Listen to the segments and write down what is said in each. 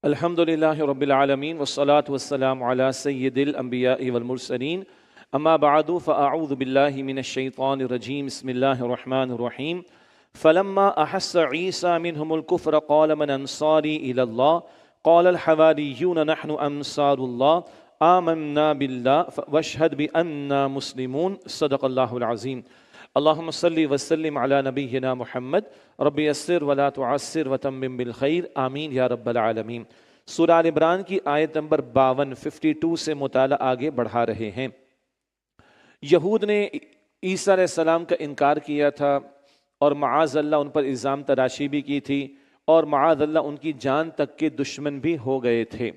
الحمدللہ رب العالمین والصلاة والسلام علی سید الانبیاء والمرسلین اما بعد فاعوذ باللہ من الشیطان الرجیم بسم اللہ الرحمن الرحیم فلما احس عیسیٰ منہم الکفر قال من انصاری الی اللہ قال الحواریون نحن انصار اللہ آمنا باللہ واشہد بأننا مسلمون صدق اللہ العظیم اللہم صلی وسلم علی نبینا محمد رب یسر ولا تعسر وتمم بالخیر آمین یا رب العالمین۔ سورہ آل عمران کی آیت نمبر 52 سے مطالعہ آگے بڑھا رہے ہیں۔ یہود نے عیسیٰ علیہ السلام کا انکار کیا تھا اور معاذ اللہ ان پر الزام تراشی بھی کی تھی اور معاذ اللہ ان کی جان تک کے دشمن بھی ہو گئے تھے۔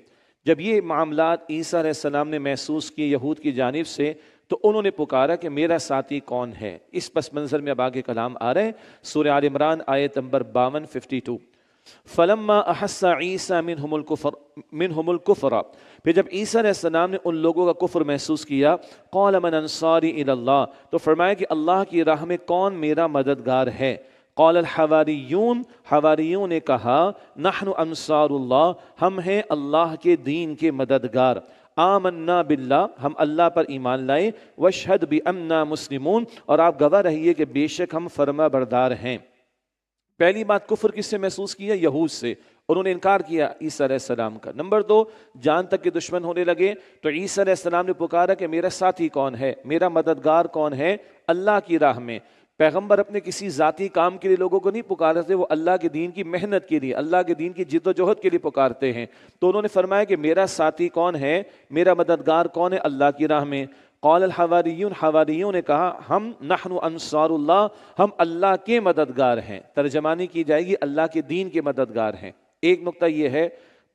جب یہ معاملات عیسیٰ علیہ السلام نے محسوس کیے یہود کی جانب سے تو انہوں نے پکارا کہ میرا ساتھی کون ہے۔ اس پس منظر میں اب آگے کلام آ رہے ہیں۔ سورہ آل عمران آیت نمبر 52 فلما احس عیسیٰ منہم الکفر، پھر جب عیسیٰ علیہ السلام نے ان لوگوں کا کفر محسوس کیا، قال من انصاری الی اللہ، تو فرمایا کہ اللہ کی راہ میں کون میرا مددگار ہے۔ قال الحواریون، حواریوں نے کہا نحن انصار اللہ، ہم ہیں اللہ کے دین کے مددگار۔ آمنا باللہ، ہم اللہ پر ایمان لائے۔ واشہد بأننا مسلمون، اور آپ گواہ رہیے کہ بے شک ہم فرما بردار ہیں۔ پہلی بات کفر کس سے محسوس کیا؟ یہود سے، انہوں نے انکار کیا عیسیٰ علیہ السلام کا۔ نمبر 2، جان تک کے دشمن ہونے لگے تو عیسیٰ علیہ السلام نے پکارا کہ میرا ساتھی کون ہے، میرا مددگار کون ہے اللہ کی راہ میں۔ پیغمبر اپنے کسی ذاتی کام کے لیے لوگوں کو نہیں پکارتے، وہ اللہ کے دین کی محنت کے لیے، اللہ کے دین کی جد و جہد کے لیے پکارتے ہیں۔ تو انہوں نے فرمایا کہ میرا ساتھی کون ہے، میرا مددگار کون ہے اللہ کی راہ میں۔ قال الحواریون، حواریوں نے کہا ہم نحن انصار اللہ، ہم اللہ کے مددگار ہیں۔ ترجمانی کی جائے گی اللہ کے دین کے مددگار ہیں۔ ایک نقطہ یہ ہے،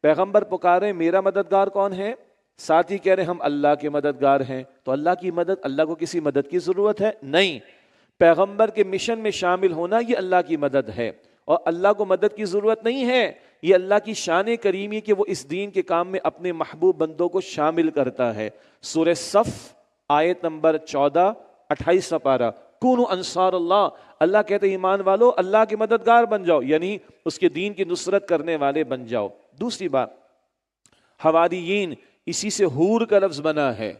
پیغمبر پکارے میرا مددگار کون ہے، ساتھی کہہ رہے ہم اللہ کے مددگار ہیں۔ تو اللہ کی مدد، اللہ کو کسی مدد کی ضرورت ہے نہیں، پیغمبر کے مشن میں شامل ہونا یہ اللہ کی مدد ہے، اور اللہ کو مدد کی ضرورت نہیں ہے۔ یہ اللہ کی شان کریمی کہ وہ اس دین کے کام میں اپنے محبوب بندوں کو شامل کرتا ہے۔ سورہ صف آیت نمبر 14 28 پارہ، کونوا انصار اللہ، اللہ کہتے ہیں ایمان والو اللہ کے مددگار بن جاؤ، یعنی اس کے دین کی نصرت کرنے والے بن جاؤ۔ دوسری بات، حواریین، اسی سے حور کا لفظ بنا ہے۔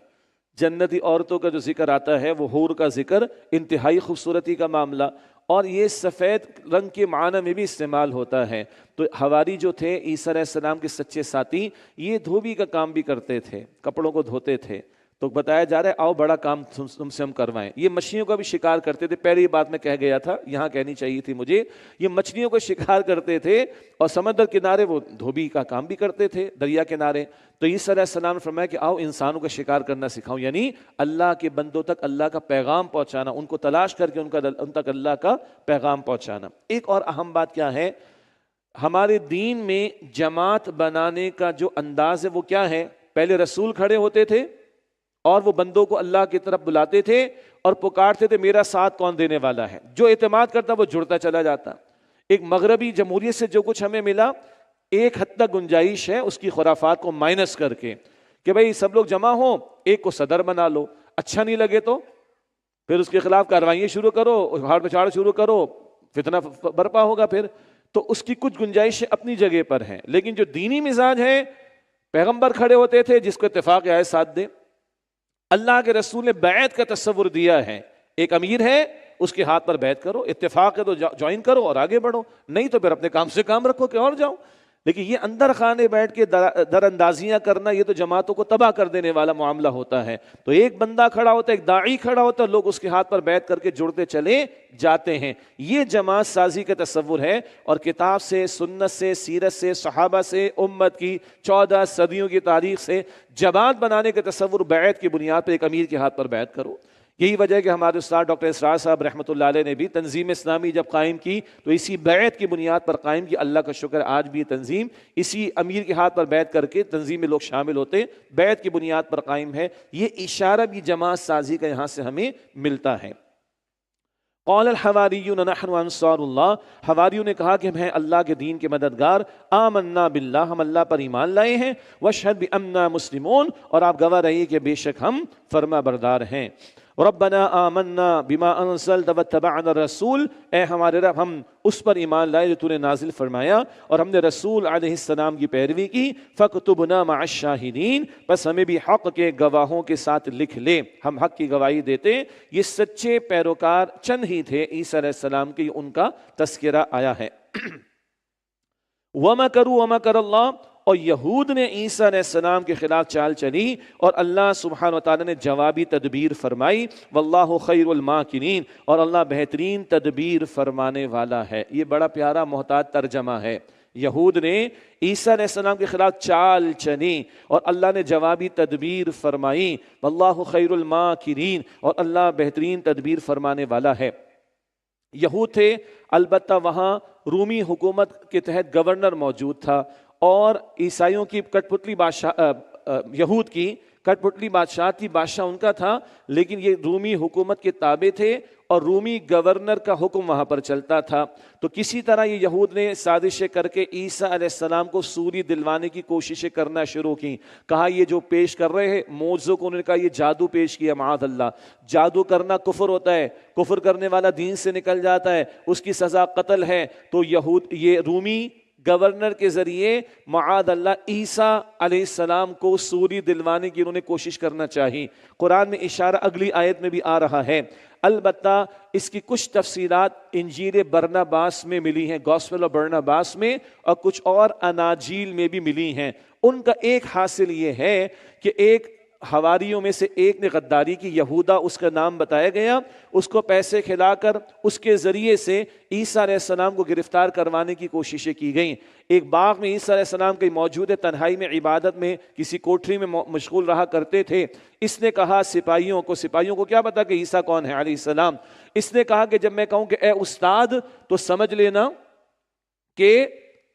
جنتی عورتوں کا جو ذکر آتا ہے وہ حور کا ذکر، انتہائی خوبصورتی کا معاملہ، اور یہ سفید رنگ کے معنی میں بھی استعمال ہوتا ہے۔ تو حواری جو تھے عیسیٰ علیہ السلام کے سچے ساتھی، یہ دھوبی کا کام بھی کرتے تھے، کپڑوں کو دھوتے تھے۔ تو بتایا جا رہا ہے آؤ بڑا کام تم سے ہم کروائیں۔ یہ مچھلیوں کا بھی شکار کرتے تھے، پہلی بات میں کہہ گیا تھا، یہاں کہنی چاہیے تھی مجھے، یہ مچھلیوں کو شکار کرتے تھے اور سمندر کنارے وہ دھوبی کا کام بھی کرتے تھے، دریا کنارے۔ تو عیسیٰ علیہ السلام نے فرمایا کہ آؤ انسانوں کا شکار کرنا سکھاؤں، یعنی اللہ کے بندوں تک اللہ کا پیغام پہنچانا، ان کو تلاش کر کے ان تک اللہ کا پیغام پہنچانا۔ ایک اور اہم بات کیا ہے، ہمارے دین میں جماعت بنانے کا جو انداز ہے وہ کیا ہے؟ پہلے رسول کھڑے ہوتے تھے اور وہ بندوں کو اللہ کی طرف بلاتے تھے اور پکارتے تھے میرا ساتھ کون دینے والا ہے۔ جو اعتماد کرتا وہ جڑتا چلا جاتا۔ ایک مغربی جمہوریت سے جو کچھ ہمیں ملا، ایک حد تک گنجائش ہے اس کی خرافات کو مائنس کر کے کہ بھئی سب لوگ جمع ہوں، ایک کو صدر بنا لو، اچھا نہیں لگے تو پھر اس کے خلاف کاروائیاں شروع کرو، ہاڑ پچھاڑ شروع کرو، فتنہ برپا ہوگا۔ پھر تو اس کی کچھ گنجائشیں اپنی جگہ پر ہیں، لیکن جو دینی مزاج ہے، پیغمبر کھڑے ہوتے تھے جس کو اتفاق آئے ساتھ دے۔ اللہ کے رسول نے بیعت کا تصور دیا ہے، ایک امیر ہے اس کے ہاتھ پر بیعت کرو، اتفاق ہے تو جوائن کرو اور آگے بڑھو، نہیں تو پھر اپنے کام سے کام رکھو کہ اور جاؤ۔ لیکن یہ اندر خانے بیٹھ کے در اندازیاں کرنا، یہ تو جماعتوں کو تباہ کر دینے والا معاملہ ہوتا ہے۔ تو ایک بندہ کھڑا ہوتا ہے، ایک داعی کھڑا ہوتا ہے، لوگ اس کے ہاتھ پر بیعت کر کے جڑتے چلے جاتے ہیں۔ یہ جماعت سازی کا تصور ہے، اور کتاب سے، سنت سے، سیرت سے، صحابہ سے، امت کی 14 صدیوں کی تاریخ سے جماعت بنانے کا تصور بیعت کی بنیاد پر ایک امیر کے ہاتھ پر بیعت کرو۔ یہی وجہ ہے کہ ہمارے استاد ڈاکٹر اسرار صاحب رحمۃ اللہ علیہ نے بھی تنظیم اسلامی جب قائم کی تو اسی بیعت کی بنیاد پر قائم کی۔ اللہ کا شکر آج بھی یہ تنظیم اسی امیر کے ہاتھ پر بیعت کر کے تنظیم میں لوگ شامل ہوتے، بیعت کی بنیاد پر قائم ہے۔ یہ اشارہ بھی جماعت سازی کا یہاں سے ہمیں ملتا ہے۔ قال الحواریون نحن انصار اللہ، حواریوں نے کہا کہ ہم ہیں اللہ کے دین کے مددگار۔ آمنا باللہ، ہم اللہ پر ایمان لائے ہیں۔ واشہد بأننا مسلمون، اور آپ گواہ رہیے کہ بے شک ہم فرما بردار ہیں۔ ربنا آمنا بما انزلت واتبعنا الرسول، اے ہمارے رب ہم اس پر ایمان لائے جو تو نے نازل فرمایا اور ہم نے رسول علیہ السلام کی پیروی کی، فاکتبنا مع الشاہدین، بس ہمیں بھی حق کے گواہوں کے ساتھ لکھ لے، ہم حق کی گواہی دیتے۔ یہ سچے پیروکار چند ہی تھے عیسیٰ علیہ السلام کی، ان کا تذکرہ آیا ہے۔ وَمَكَرُوا وَمَكَرَ اللَّهُ، اور یہود نے عیسیٰ علیہ السلام کے خلاف چال چلی اور اللہ سبحانہ وتعالی نے جوابی تدبیر فرمائی۔ واللہ خیر الماکرین، اور اللہ بہترین تدبیر فرمانے والا ہے۔ یہ بڑا پیارا محتاط ترجمہ ہے۔ یہود نے عیسیٰ علیہ السلام کے خلاف چال چلی اور اللہ نے جوابی تدبیر فرمائی۔ واللہ خیر الماکرین، اور اللہ بہترین تدبیر فرمانے والا ہے۔ یہود تھے، البتہ وہاں رومی حکومت کے تحت گورنر موجود تھا، اور عیسائیوں کی کٹ پتلی بادشاہ، یہود کی کٹ پتلی بادشاہ تھی، بادشاہ ان کا تھا، لیکن یہ رومی حکومت کے تابع تھے اور رومی گورنر کا حکم وہاں پر چلتا تھا۔ تو کسی طرح یہ یہود نے سازشیں کر کے عیسیٰ علیہ السلام کو سوری دلوانے کی کوششیں کرنا شروع کی۔ کہا یہ جو پیش کر رہے ہیں معجزوں کو، انہوں نے کہا یہ جادو پیش کیا، معاذ اللہ، جادو کرنا کفر ہوتا ہے، کفر کرنے والا دین سے نکل جاتا ہے، اس کی سزا قتل ہے۔ تو یہ رومی گورنر کے ذریعے معاذ اللہ عیسیٰ علیہ السلام کو سوری دلوانے کی انہوں نے کوشش کرنا چاہی۔ قرآن میں اشارہ اگلی آیت میں بھی آ رہا ہے، البتہ اس کی کچھ تفصیلات انجیل برناباس میں ملی ہیں، گاسپل آف برناباس میں، اور کچھ اور اناجیل میں بھی ملی ہیں۔ ان کا ایک حاصل یہ ہے کہ ایک حواریوں میں سے ایک نے غداری کی، یہودا اس کا نام بتایا گیا، اس کو پیسے کھلا کر اس کے ذریعے سے عیسیٰ علیہ السلام کو گرفتار کروانے کی کوششیں کی گئیں۔ ایک باغ میں عیسیٰ علیہ السلام کے موجود تنہائی میں عبادت میں کسی کوٹری میں مشغول رہا کرتے تھے۔ اس نے کہا سپاہیوں کو کیا پتا کہ عیسیٰ کون ہے علیہ السلام، اس نے کہا کہ جب میں کہوں کہ اے استاد تو سمجھ لینا کہ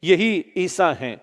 یہی عیسیٰ ہیں۔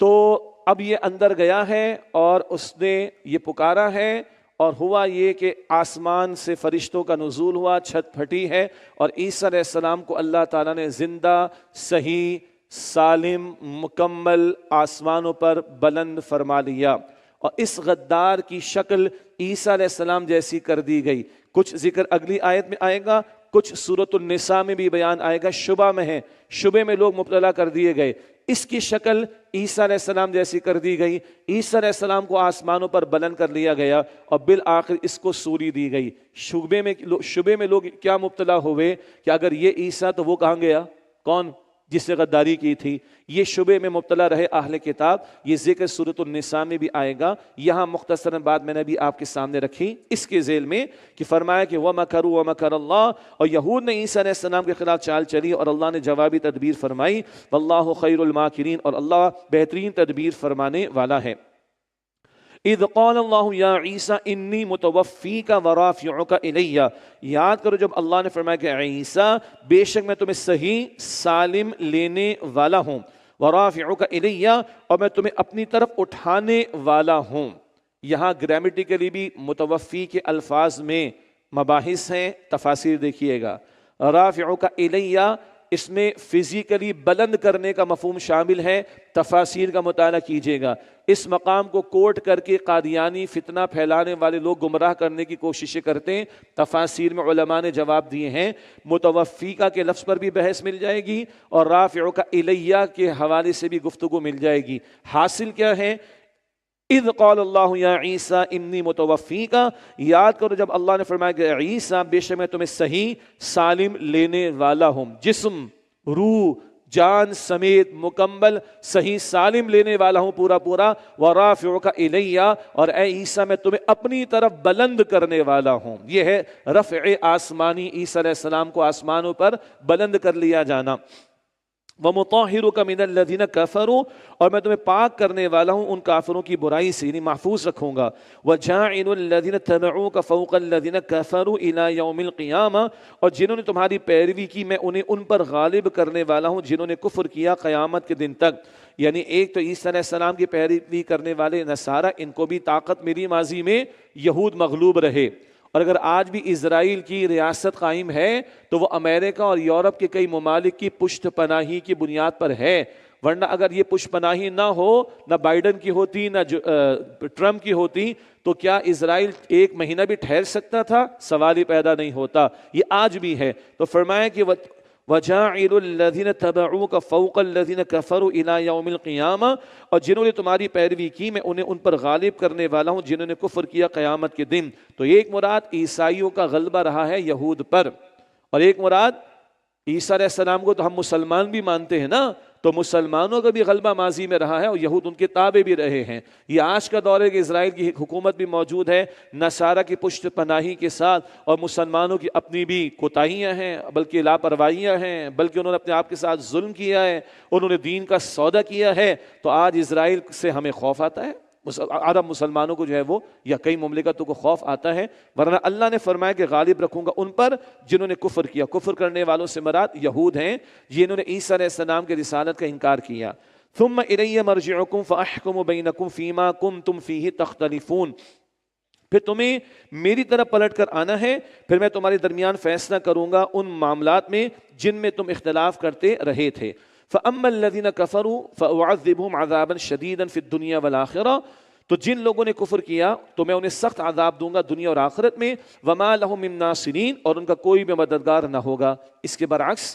تو اب یہ اندر گیا ہے اور اس نے یہ پکارا ہے، اور ہوا یہ کہ آسمان سے فرشتوں کا نزول ہوا، چھت پھٹی ہے، اور عیسیٰ علیہ السلام کو اللہ تعالیٰ نے زندہ، صحیح، سالم، مکمل آسمانوں پر بلند فرما لیا، اور اس غدار کی شکل عیسیٰ علیہ السلام جیسی کر دی گئی۔ کچھ ذکر اگلی آیت میں آئے گا، کچھ سورۃ النساء میں بھی بیان آئے گا، شبہ میں ہے، شبے میں لوگ مبتلا کر دیے گئے، اس کی شکل عیسیٰ علیہ السلام جیسی کر دی گئی، عیسیٰ علیہ السلام کو آسمانوں پر بلند کر لیا گیا، اور بالآخر اس کو سوری دی گئی۔ شبے میں لوگ کیا مبتلا ہوئے کہ اگر یہ عیسیٰ تو وہ کہاں گیا، کون جس نے غداری کی تھی؟ یہ شبے میں مبتلا رہے اہل کتاب۔ یہ ذکر سورۃ النساء میں بھی آئے گا، یہاں مختصراً بات میں نے بھی آپ کے سامنے رکھی اس کے ذیل میں کہ فرمایا کہ وَمَكَرُوا وَمَكَرَ اللَّهُ، اور یہود نے عیسیٰ علیہ السلام کے خلاف چال چلی اور اللہ نے جوابی تدبیر فرمائی۔ وَاللَّهُ خَيْرُ الْمَاكِرِينَ، اور اللہ بہترین تدبیر فرمانے والا ہے۔ اذ قال اللہ یا عیسیٰ انی متوفیک ورافعک الی، یاد کرو جب اللہ نے فرمایا کہ عیسیٰ بے شک میں تمہیں صحیح سالم لینے والا ہوں، ورافعک الی، اور میں تمہیں اپنی طرف اٹھانے والا ہوں۔ یہاں گرامیٹیکلی بھی متوفی کے الفاظ میں مباحث ہیں، تفاسیر دیکھیے گا۔ رافعک الی، اس میں فزیکلی بلند کرنے کا مفہوم شامل ہے، تفاسیر کا مطالعہ کیجیے گا۔ اس مقام کو کوٹ کر کے قادیانی فتنہ پھیلانے والے لوگ گمراہ کرنے کی کوششیں کرتے ہیں۔ تفاسیر میں علماء نے جواب دیے ہیں، متوفیقہ کے لفظ پر بھی بحث مل جائے گی اور رافعک الیہ کے حوالے سے بھی گفتگو مل جائے گی۔ حاصل کیا ہے؟ اذ قال اللہ یا عیسیٰ انی متوفیک، یاد کرو جب اللہ نے فرمایا کہ عیسیٰ بے شک میں تمہیں صحیح سالم لینے والا ہوں، جسم، روح، جان سمیت مکمل صحیح سالم لینے والا ہوں پورا، ورافعک الی، اور اے عیسیٰ میں تمہیں اپنی طرف بلند کرنے والا ہوں۔ یہ ہے رفع آسمانی، عیسیٰ علیہ السلام کو آسمانوں پر بلند کر لیا جانا۔ وَمُطَهِّرُكَ مِنَ الَّذِينَ كَفَرُوا، اور میں تمہیں پاک کرنے والا ہوں ان کافروں کی برائی سے، یعنی محفوظ رکھوں گا۔ وَجَاعِلُ الَّذِينَ اتَّبَعُوكَ فَوْقَ الَّذِينَ كَفَرُوا إِلَى يَوْمِ الْقِيَامَةِ، اور جنہوں نے تمہاری پیروی کی میں انہیں ان پر غالب کرنے والا ہوں جنہوں نے کفر کیا قیامت کے دن تک۔ یعنی ایک تو عیسیٰ علیہ السلام کی پیروی کرنے والے نصارہ، ان کو بھی طاقت ملی، ماضی میں یہود مغلوب رہے، اور اگر آج بھی اسرائیل کی ریاست قائم ہے تو وہ امریکہ اور یورپ کے کئی ممالک کی پشت پناہی کی بنیاد پر ہے۔ ورنہ اگر یہ پشت پناہی نہ ہو، نہ بائیڈن کی ہوتی نہ ٹرمپ کی ہوتی، تو کیا اسرائیل 1 مہینہ بھی ٹھہر سکتا تھا؟ سوال ہی پیدا نہیں ہوتا۔ یہ آج بھی ہے۔ تو فرمایا کہ وَجَاعِلُ الَّذِينَ تَبَعُوكَ فَوْقَ الَّذِينَ كَفَرُوا إِلَىٰ يَوْمِ الْقِيَامَةِ، اور جنہوں نے تمہاری پیروی کی میں انہیں ان پر غالب کرنے والا ہوں جنہوں نے کفر کیا قیامت کے دن۔ تو ایک مراد عیسائیوں کا غلبہ رہا ہے یہود پر، اور ایک مراد عیسیٰ علیہ السلام کو تو ہم مسلمان بھی مانتے ہیں نا، تو مسلمانوں کا بھی غلبہ ماضی میں رہا ہے اور یہود ان کے تابع بھی رہے ہیں۔ یہ آج کا دور ہے کہ اسرائیل کی حکومت بھی موجود ہے نصارہ کی پشت پناہی کے ساتھ، اور مسلمانوں کی اپنی بھی کوتاہیاں ہیں، بلکہ لاپرواہیاں ہیں، بلکہ انہوں نے اپنے آپ کے ساتھ ظلم کیا ہے، انہوں نے دین کا سودا کیا ہے۔ تو آج اسرائیل سے ہمیں خوف آتا ہے، عرب مسلمانوں کو جو ہے وہ یا کئی مملکتوں کو خوف آتا ہے، ورنہ اللہ نے فرمایا کہ غالب رکھوں گا ان پر جنہوں نے کفر کیا۔ کفر کرنے والوں سے مراد یہود ہیں جنہوں نے عیسیٰ علیہ السلام کے رسالت کا انکار کیا۔ ثم الی مرجعکم فاحکم بینکم فیما کنتم فیہ تختلفون، پھر تمہیں میری طرف پلٹ کر آنا ہے، پھر میں تمہارے درمیان فیصلہ کروں گا ان معاملات میں جن میں تم اختلاف کرتے رہے تھے۔ فَأَمَّا الَّذِينَ كَفَرُوا فَأُعَذِّبُهُمْ عَذَابًا شَدِيدًا فِي الدُّنْيَا وَالْآخِرَةِ، تو جن لوگوں نے کفر کیا تو میں انہیں سخت عذاب دوں گا دنیا اور آخرت میں۔ وَمَا لَهُم مِّن نَاصِرِينَ، اور ان کا کوئی بھی مددگار نہ ہوگا۔ اس کے برعکس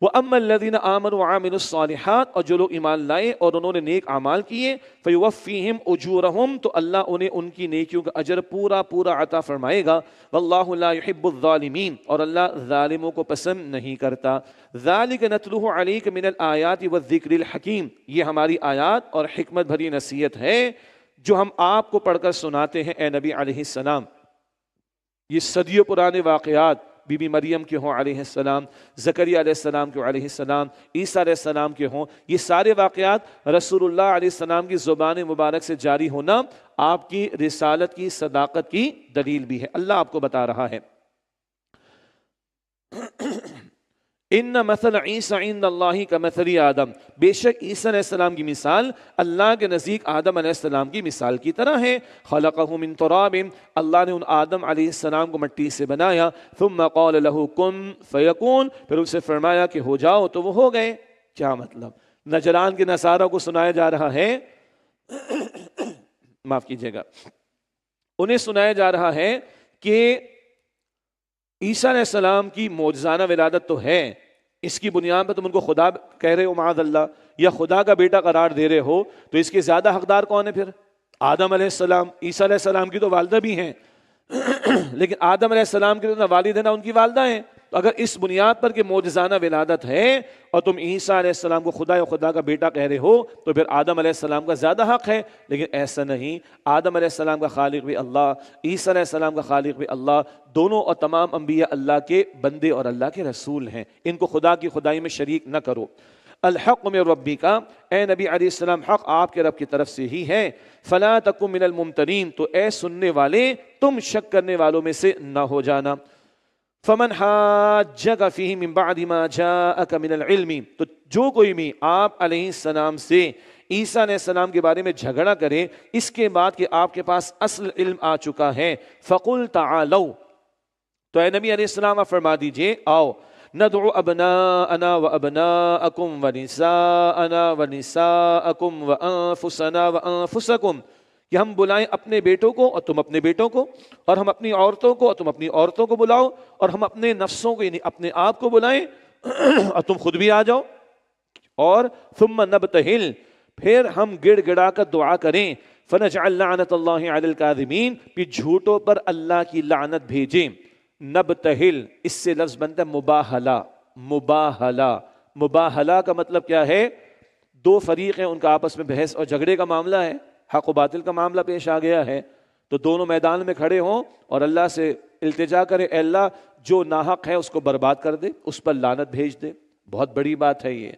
وَأَمَّا الَّذِينَ آمَنُوا وَعَمِلُوا الصَّالِحَاتِ، اور جو لوگ ایمان لائے اور انہوں نے نیک اعمال کیے، فَيُوَفِّيهِمْ أُجُورَهُمْ، تو اللہ انہیں ان کی نیکیوں کا اجر پورا پورا عطا فرمائے گا۔ وَاللَّهُ لَا يُحِبُّ الظَّالِمِينَ، اور اللہ ظالموں کو پسند نہیں کرتا۔ ذَلِكَ نَتْلُوهُ عَلَيْكَ مِنَ الْآيَاتِ وَالذِّكْرِ الْحَكِيمِ، یہ ہماری آیات اور حکمت بھری نصیحت ہے جو ہم آپ کو پڑھ کر سناتے ہیں اے نبی علیہ السلام۔ یہ صدیوں پرانے واقعات بی بی مریم کے ہوں علیہ السلام، زکریا علیہ السلام کے علیہ السلام، عیسیٰ علیہ السلام کے ہوں، یہ سارے واقعات رسول اللہ علیہ السلام کی زبان مبارک سے جاری ہونا آپ کی رسالت کی صداقت کی دلیل بھی ہے۔ اللہ آپ کو بتا رہا ہے ان مثل عیسیٰ عند اللہ کمثل آدم، بے شک عیسیٰ علیہ السلام کی مثال اللہ کے نزدیک آدم علیہ السلام کی مثال کی طرح ہے۔ خلقہ من تراب، اللہ نے ان آدم علیہ السلام کو مٹی سے بنایا۔ ثم قال له کن فیکون، پھر اسے فرمایا کہ ہو جاؤ تو وہ ہو گئے۔ کیا مطلب؟ نجران کے نصارہ کو سنایا جا رہا ہے معاف کیجیے گا، انہیں سنایا جا رہا ہے کہ عیسیٰ علیہ السلام کی معجزانہ ولادت تو ہے، اس کی بنیاد پر تم ان کو خدا کہہ رہے ہو معاذ اللہ، یا خدا کا بیٹا قرار دے رہے ہو، تو اس کے زیادہ حقدار کون ہے پھر؟ آدم علیہ السلام۔ عیسیٰ علیہ السلام کی تو والدہ بھی ہیں لیکن آدم علیہ السلام کی تو نہ والد ہے نہ ان کی والدہ ہیں۔ تو اگر اس بنیاد پر کہ معجزانہ ولادت ہے اور تم عیسیٰ علیہ السلام کو خدا یا خدا کا بیٹا کہہ رہے ہو، تو پھر آدم علیہ السلام کا زیادہ حق ہے۔ لیکن ایسا نہیں، آدم علیہ السلام کا خالق بھی اللہ، عیسیٰ علیہ السلام کا خالق بھی اللہ، دونوں اور تمام انبیاء اللہ کے بندے اور اللہ کے رسول ہیں، ان کو خدا کی خدائی میں شریک نہ کرو۔ الحق من ربک، اے نبی علیہ السلام حق آپ کے رب کی طرف سے ہی ہے۔ فلا تکن من الممترین، تو اے سننے والے تم شک کرنے والوں میں سے نہ ہو جانا۔ فمن حاجک فیہ من بعد ما جاءک من العلم، تو جو کوئی بھی آپ علیہ السلام سے عیسیٰ علیہ السلام کے بارے میں جھگڑا کرے اس کے بعد کہ آپ کے پاس اصل علم آ چکا ہے، فقل تعالوا، تو اے نبی علیہ السلام آپ فرما دیجئے آؤ، ندعو ابناءنا وابناءکم ونساءنا ونساءکم وانفسنا وانفسکم، کہ ہم بلائیں اپنے بیٹوں کو اور تم اپنے بیٹوں کو، اور ہم اپنی عورتوں کو اور تم اپنی عورتوں کو بلاؤ، اور ہم اپنے نفسوں کو یعنی اپنے آپ کو بلائیں اور تم خود بھی آ جاؤ، اور ثم نبتہل، پھر ہم گڑ گڑا کر دعا کریں، فنجعل لعنت اللہ علی الکاذبین، پھر جھوٹوں پر اللہ کی لعنت بھیجیں۔ نبتہل اس سے لفظ بنتا ہے مباہلہ، مباہلہ، مباہلہ کا مطلب کیا ہے؟ دو فریق ہیں، ان کا آپس میں بحث اور جھگڑے کا معاملہ ہے، حق و باطل کا معاملہ پیش آ گیا ہے، تو دونوں میدان میں کھڑے ہوں اور اللہ سے التجا کرے، اے اللہ جو ناحق ہے اس کو برباد کر دے، اس پر لعنت بھیج دے۔ بہت بڑی بات ہے یہ۔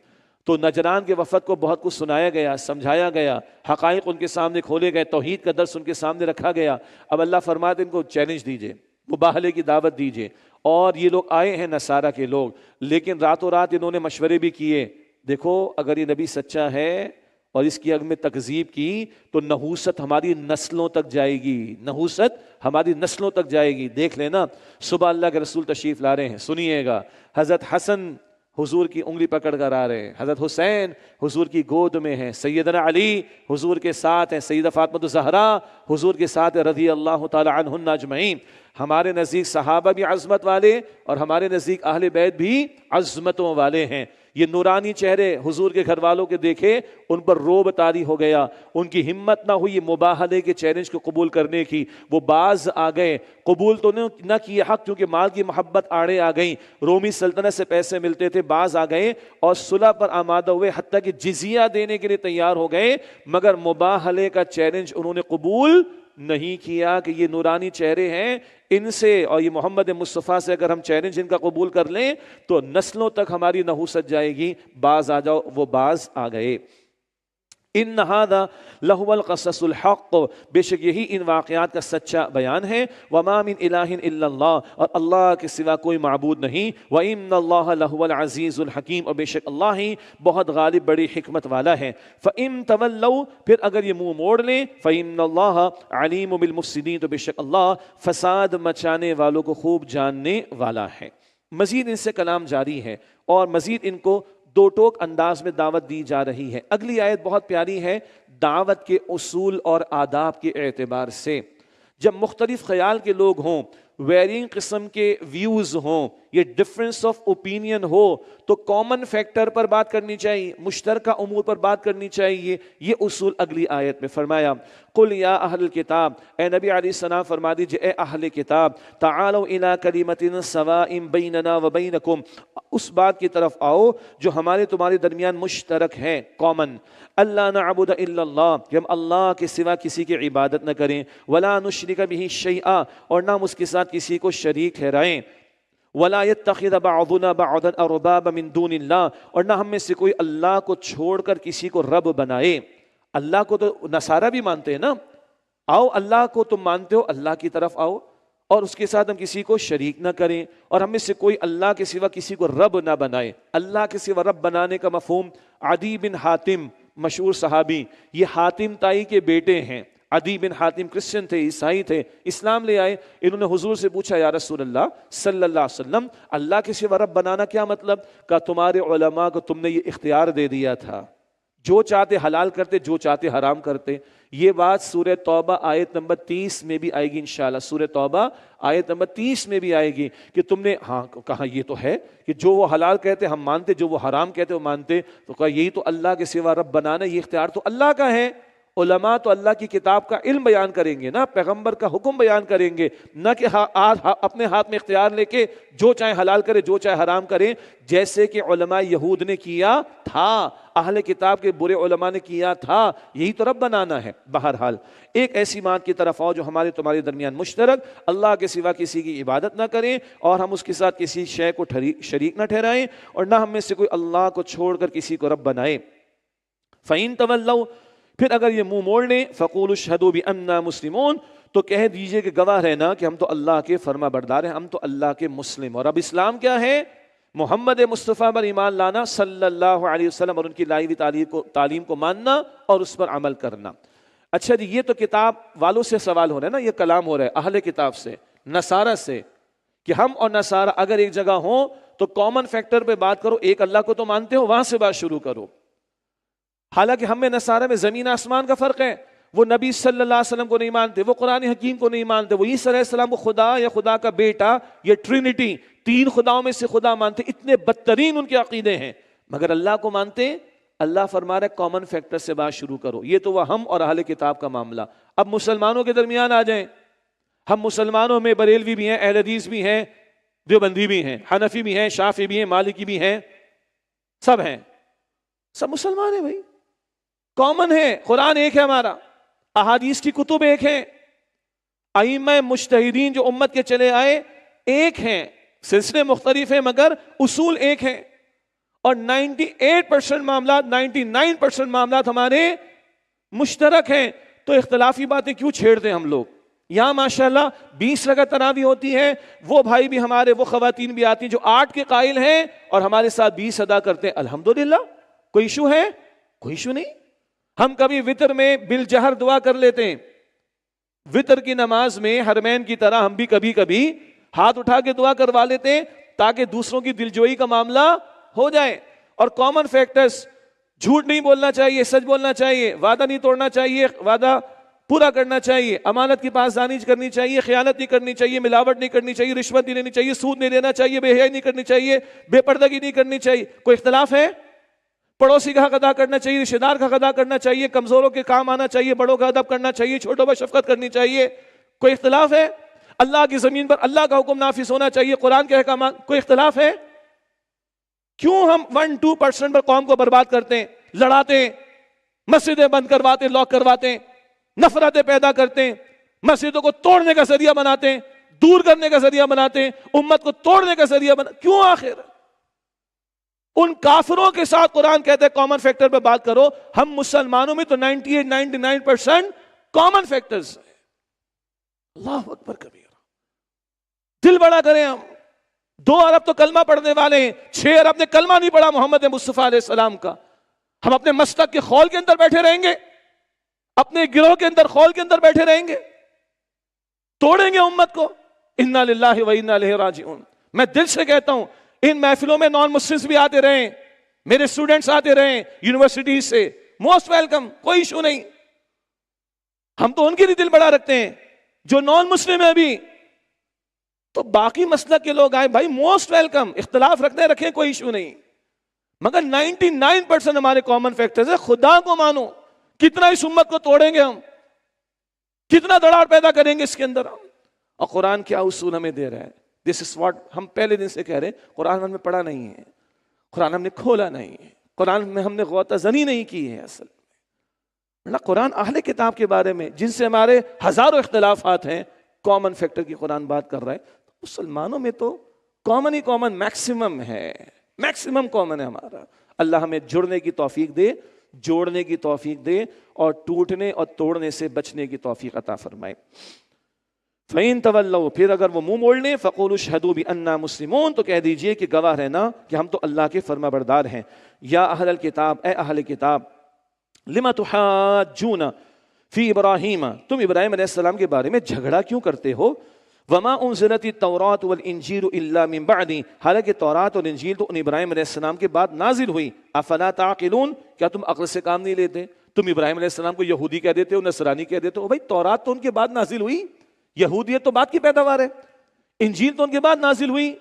تو نجران کے وفد کو بہت کچھ سنایا گیا، سمجھایا گیا، حقائق ان کے سامنے کھولے گئے، توحید کا درس ان کے سامنے رکھا گیا۔ اب اللہ فرماتے ان کو چیلنج دیجئے، مباہلے کی دعوت دیجئے۔ اور یہ لوگ آئے ہیں نصارہ کے لوگ، لیکن راتوں رات انہوں نے مشورے بھی کیے، دیکھو اگر یہ نبی سچا ہے اور اس کی اگ میں تکذیب کی تو نحوست ہماری نسلوں تک جائے گی، نحوست ہماری نسلوں تک جائے گی۔ دیکھ لینا، صبح اللہ کے رسول تشریف لا رہے ہیں، سنیے گا، حضرت حسن حضور کی انگلی پکڑ کر آ رہے ہیں، حضرت حسین حضور کی گود میں ہیں، سیدنا علی حضور کے ساتھ ہیں، سیدہ فاطمہ الزہرا حضور کے ساتھ رضی اللہ تعالی عنہن اجمعین۔ ہمارے نزدیک صحابہ بھی عظمت والے اور ہمارے نزدیک اہل بیت بھی عظمتوں والے ہیں۔ یہ نورانی چہرے حضور کے گھر والوں کے دیکھے، ان پر روب طاری ہو گیا، ان کی ہمت نہ ہوئی مباہلے کے چیلنج کو قبول کرنے کی، وہ باز آ گئے، قبول تو نہ کیے حق کیونکہ مال کی محبت آڑے آ گئی، رومی سلطنت سے پیسے ملتے تھے، باز آ گئے اور صلح پر آمادہ ہوئے، حتیٰ کہ جزیہ دینے کے لیے تیار ہو گئے، مگر مباہلے کا چیلنج انہوں نے قبول نہیں کیا کہ یہ نورانی چہرے ہیں، ان سے اور یہ محمد مصطفیٰ سے اگر ہم چیلنج ان کا قبول کر لیں تو نسلوں تک ہماری نحوست جائے گی، باز آ جاؤ، وہ باز آ گئے۔ ان ھذا لہو القصص الحق، بے شک یہی ان واقعات کا سچا بیان ہے۔ وما من الہ الا اللہ، اور اللہ کے سوا کوئی معبود نہیں۔ وان اللہ لہو العزیز الحکیم، اور بے شک اللہ ہی بہت غالب بڑی حکمت والا ہے۔ فان تولوا، پھر اگر یہ منہ موڑ لیں، فان اللہ علیم بالمفسدین، تو بے شک اللہ فساد مچانے والوں کو خوب جاننے والا ہے۔ مزید ان سے کلام جاری ہے اور مزید ان کو دو ٹوک انداز میں دعوت دی جا رہی ہے۔ اگلی آیت بہت پیاری ہے دعوت کے اصول اور آداب کے اعتبار سے۔ جب مختلف خیال کے لوگ ہوں، ویرینگ قسم کے ویوز ہوں، یہ ڈفرینس آف اوپینین ہو، تو کامن فیکٹر پر بات کرنی چاہیے، مشترکہ امور پر بات کرنی چاہیے۔ یہ اصول اگلی آیت میں فرمایا، قل یا اہل الکتاب، اے نبی علیہ السلام فرما دیجئے اے اہل کتاب، تعالوا الی کلمۃ سواء بیننا وبینکم، اس بات کی طرف آؤ جو ہمارے تمہارے درمیان مشترک ہے، کامن، اللہ نعبد الا اللہ، کہ ہم اللہ کے سوا کسی کی عبادت نہ کریں، ولا نشرک بہ شیئا، اور نہ ہم اس کے ساتھ کسی کو شریک ٹھہرائیں، ولا يتخذ بعضنا بعضا اربابا من دون اللہ، اور نہ ہم میں سے کوئی اللہ کو چھوڑ کر کسی کو رب بنائے۔ اللہ کو تو نصارہ بھی مانتے ہیں نا، آؤ اللہ کو تم مانتے ہو، اللہ کی طرف آؤ، اور اس کے ساتھ ہم کسی کو شریک نہ کریں، اور ہم میں سے کوئی اللہ کے سوا کسی کو رب نہ بنائے۔ اللہ کے سوا رب بنانے کا مفہوم، عدی بن حاتم مشہور صحابی، یہ حاتم تائی کے بیٹے ہیں۔ عدی بن حاتم کرسچن تھے، عیسائی تھے، اسلام لے آئے۔ انہوں نے حضور سے پوچھا یا رسول اللہ صلی اللہ علیہ وسلم، اللہ کے سوا رب بنانا کیا مطلب؟ کہا تمہارے علماء کو تم نے یہ اختیار دے دیا تھا، جو چاہتے حلال کرتے، جو چاہتے حرام کرتے۔ یہ بات سورہ توبہ آیت نمبر 30 میں بھی آئے گی انشاءاللہ، سورہ توبہ آیت نمبر 30 میں بھی آئے گی کہ تم نے ہاں کہا یہ تو ہے کہ جو وہ حلال کہتے ہم مانتے، جو وہ حرام کہتے وہ مانتے، تو کہا یہی تو اللہ کے سوا رب بنانا، یہ اختیار تو اللہ کا ہے۔ علماء تو اللہ کی کتاب کا علم بیان کریں گے نا، پیغمبر کا حکم بیان کریں گے، نہ کہ اپنے ہاتھ میں اختیار لے کے جو چاہے حلال کرے جو چاہے حرام کرے، جیسے کہ علماء یہود نے کیا تھا، اہل کتاب کے برے علماء نے کیا تھا۔ یہی تو رب بنانا ہے۔ بہرحال ایک ایسی بات کی طرف آؤ جو ہمارے تمہارے درمیان مشترک، اللہ کے سوا کسی کی عبادت نہ کریں اور ہم اس کے ساتھ کسی شے کو شریک نہ ٹھہرائیں، اور نہ ہم میں سے کوئی اللہ کو چھوڑ کر کسی کو رب بنائے۔ فَإِن تَوَلَّوْا، پھر اگر یہ منہ موڑ لیں، فَقُولُوا اشْهَدُوا بِأَنَّا مُسْلِمُونَ، تو کہہ دیجئے کہ گواہ رہنا کہ ہم تو اللہ کے فرما بردار ہیں، ہم تو اللہ کے مسلم۔ اور اب اسلام کیا ہے؟ محمد مصطفیٰ پر ایمان لانا صلی اللہ علیہ وسلم، اور ان کی لائی ہوئی تعلیم کو ماننا اور اس پر عمل کرنا۔ اچھا جی، یہ تو کتاب والوں سے سوال ہو رہا ہے نا، یہ کلام ہو رہا ہے اہل کتاب سے، نصارہ سے، کہ ہم اور نصارہ اگر ایک جگہ ہوں تو کامن فیکٹر پہ بات کرو، ایک اللہ کو تو مانتے ہو، وہاں سے بات شروع کرو۔ حالانکہ ہم میں نصارہ میں زمین آسمان کا فرق ہے، وہ نبی صلی اللہ علیہ وسلم کو نہیں مانتے، وہ قرآن حکیم کو نہیں مانتے، وہ عیسیٰ علیہ السلام کو خدا یا خدا کا بیٹا یا ٹرینٹی، تین خداؤں میں سے خدا مانتے، اتنے بدترین ان کے عقیدے ہیں، مگر اللہ کو مانتے۔ اللہ فرما رہا ہے کامن فیکٹر سے بات شروع کرو۔ یہ تو وہ ہم اور اہل کتاب کا معاملہ۔ اب مسلمانوں کے درمیان آ جائیں، ہم مسلمانوں میں بریلوی بھی ہیں، اہل حدیث بھی ہیں، دیوبندی بھی ہیں، حنفی بھی ہیں، شافعی بھی ہیں، مالکی بھی ہیں، سب ہیں، سب مسلمان ہیں بھائی، کامن ہے، قرآن ایک ہے ہمارا، احادیث کی کتب ایک ہیں، ائمہ مجتہدین جو امت کے چلے آئے ایک ہیں، سلسلے مختلف ہیں مگر اصول ایک ہیں، اور 98% معاملات 99% معاملات ہمارے مشترک ہیں۔ تو اختلافی باتیں کیوں چھیڑتے ہیں ہم لوگ؟ یہاں ماشاءاللہ 20 رکعت تراویح ہوتی ہے، وہ بھائی بھی ہمارے، وہ خواتین بھی آتی ہیں جو 8 کے قائل ہیں اور ہمارے ساتھ 20 ادا کرتے ہیں، الحمدللہ۔ کوئی ایشو ہے؟ کوئی ایشو نہیں۔ ہم کبھی وتر میں بالجہر دعا کر لیتے ہیں، وتر کی نماز میں حرمین کی طرح ہم بھی کبھی کبھی ہاتھ اٹھا کے دعا کروا لیتے ہیں تاکہ دوسروں کی دلجوئی کا معاملہ ہو جائے. اور کامن فیکٹرز: جھوٹ نہیں بولنا چاہیے، سچ بولنا چاہیے، وعدہ نہیں توڑنا چاہیے، وعدہ پورا کرنا چاہیے، امانت کی پاسداری کرنی چاہیے، خیانت نہیں کرنی چاہیے، ملاوٹ نہیں کرنی چاہیے، رشوت نہیں لینی چاہیے، سود نہیں لینا چاہیے، بے حیائی نہیں کرنی چاہیے، بے پردگی نہیں کرنی چاہیے. کوئی اختلاف ہے؟ پڑوسی کا حق ادا کرنا چاہیے، رشتہ دار کا حق ادا کرنا چاہیے، کمزوروں کے کام آنا چاہیے، بڑوں کا ادب کرنا چاہیے، چھوٹوں پر شفقت کرنی چاہیے. کوئی اختلاف ہے؟ اللہ کی زمین پر اللہ کا حکم نافذ ہونا چاہیے، قرآن کے احکامات. کوئی اختلاف ہے؟ کیوں ہم 1-2% پر قوم کو برباد کرتے ہیں، لڑاتے ہیں، مسجدیں بند کرواتے ہیں، لاک کرواتے ہیں، نفرتیں پیدا کرتے ہیں، مسجدوں کو توڑنے کا ذریعہ بناتے ہیں، دور کرنے کا ذریعہ بناتے ہیں، امت کو توڑنے کا ذریعہ کیوں؟ آخر ان کافروں کے ساتھ قرآن کہتے ہیں کامن فیکٹر پہ بات کرو. ہم مسلمانوں میں تو 98-99% کامن فیکٹرز ہیں. اللہ اکبر کبیرہ. دل بڑا کریں ہم. 2 ارب تو کلمہ پڑھنے والے ہیں، 6 ارب نے کلمہ نہیں پڑھا محمد مصطفیٰ علیہ السلام کا. ہم اپنے مسلک کے خول کے اندر بیٹھے رہیں گے، اپنے گروہ کے اندر خول کے اندر بیٹھے رہیں گے، توڑیں گے امت کو. انا للہ و انا الیہ راجعون. میں دل سے کہتا ہوں ان محفلوں میں نان مسلمز بھی آتے رہیں، میرے اسٹوڈنٹس آتے رہیں یونیورسٹیز سے، موسٹ ویلکم، کوئی ایشو نہیں. ہم تو ان کے لیے دل بڑا رکھتے ہیں جو نان مسلم ہے بھی. تو باقی مسلک کے لوگ آئے بھائی، موسٹ ویلکم، اختلاف رکھیں، کوئی ایشو نہیں. مگر 99% ہمارے کامن فیکٹرز ہیں. خدا کو مانو، کتنا اس امت کو توڑیں گے ہم، کتنا دڑاڑ پیدا کریں گے اس کے اندر. اور قرآن کیا اصول ہمیں دے رہا ہے. دس از واٹ ہم پہلے دن سے کہہ رہے ہیں. قرآن ہم نے پڑھا نہیں ہے، قرآن ہم نے کھولا نہیں ہے، قرآن میں ہم نے غوطہ زنی نہیں کی ہے. اصل میں قرآن اہل کتاب کے بارے میں جن سے ہمارے ہزاروں اختلافات ہیں، کامن فیکٹر کی قرآن بات کر رہا ہے. مسلمانوں میں تو کامن ہی کامن میکسیمم ہے، میکسیمم کامن ہے ہمارا. اللہ ہمیں جڑنے کی توفیق دے، جوڑنے کی توفیق دے، اور ٹوٹنے اور توڑنے سے بچنے کی توفیق عطا فرمائے. فَإِن تَوَلَّوْا، پھر اگر وہ منہ موڑ لیں، فَقُولُوا اشْهَدُوا بِأَنَّا مُسْلِمُونَ، تو کہہ دیجئے کہ گواہ رہنا کہ ہم تو اللہ کے فرما بردار ہیں. یا اہل الکتاب، اے اہل کتاب، لِمَ تُحَاجُّونَ فِي ابراہیم، تم ابراہیم علیہ السلام کے بارے میں جھگڑا کیوں کرتے ہو؟ وَمَا أُنزِلَتِ التَّوْرَاةُ وَالْإِنجِيلُ إِلَّا مِن بَعْدِهِ، حالانکہ تورات اور انجیل تو ان ابراہیم علیہ السلام کے بعد نازل ہوئی. افلا تعقلون، کیا تم عقل سے کام نہیں لیتے؟ تم ابراہیم علیہ السلام کو یہودی کہہ دیتے ہو، نصرانی کہہ دیتے ہو. بھائی تورات تو ان کے بعد نازل ہوئی، یہودیت تو بعد کی پیداوار ہے. انجیل تو ان کے بعد نازل ہوئی،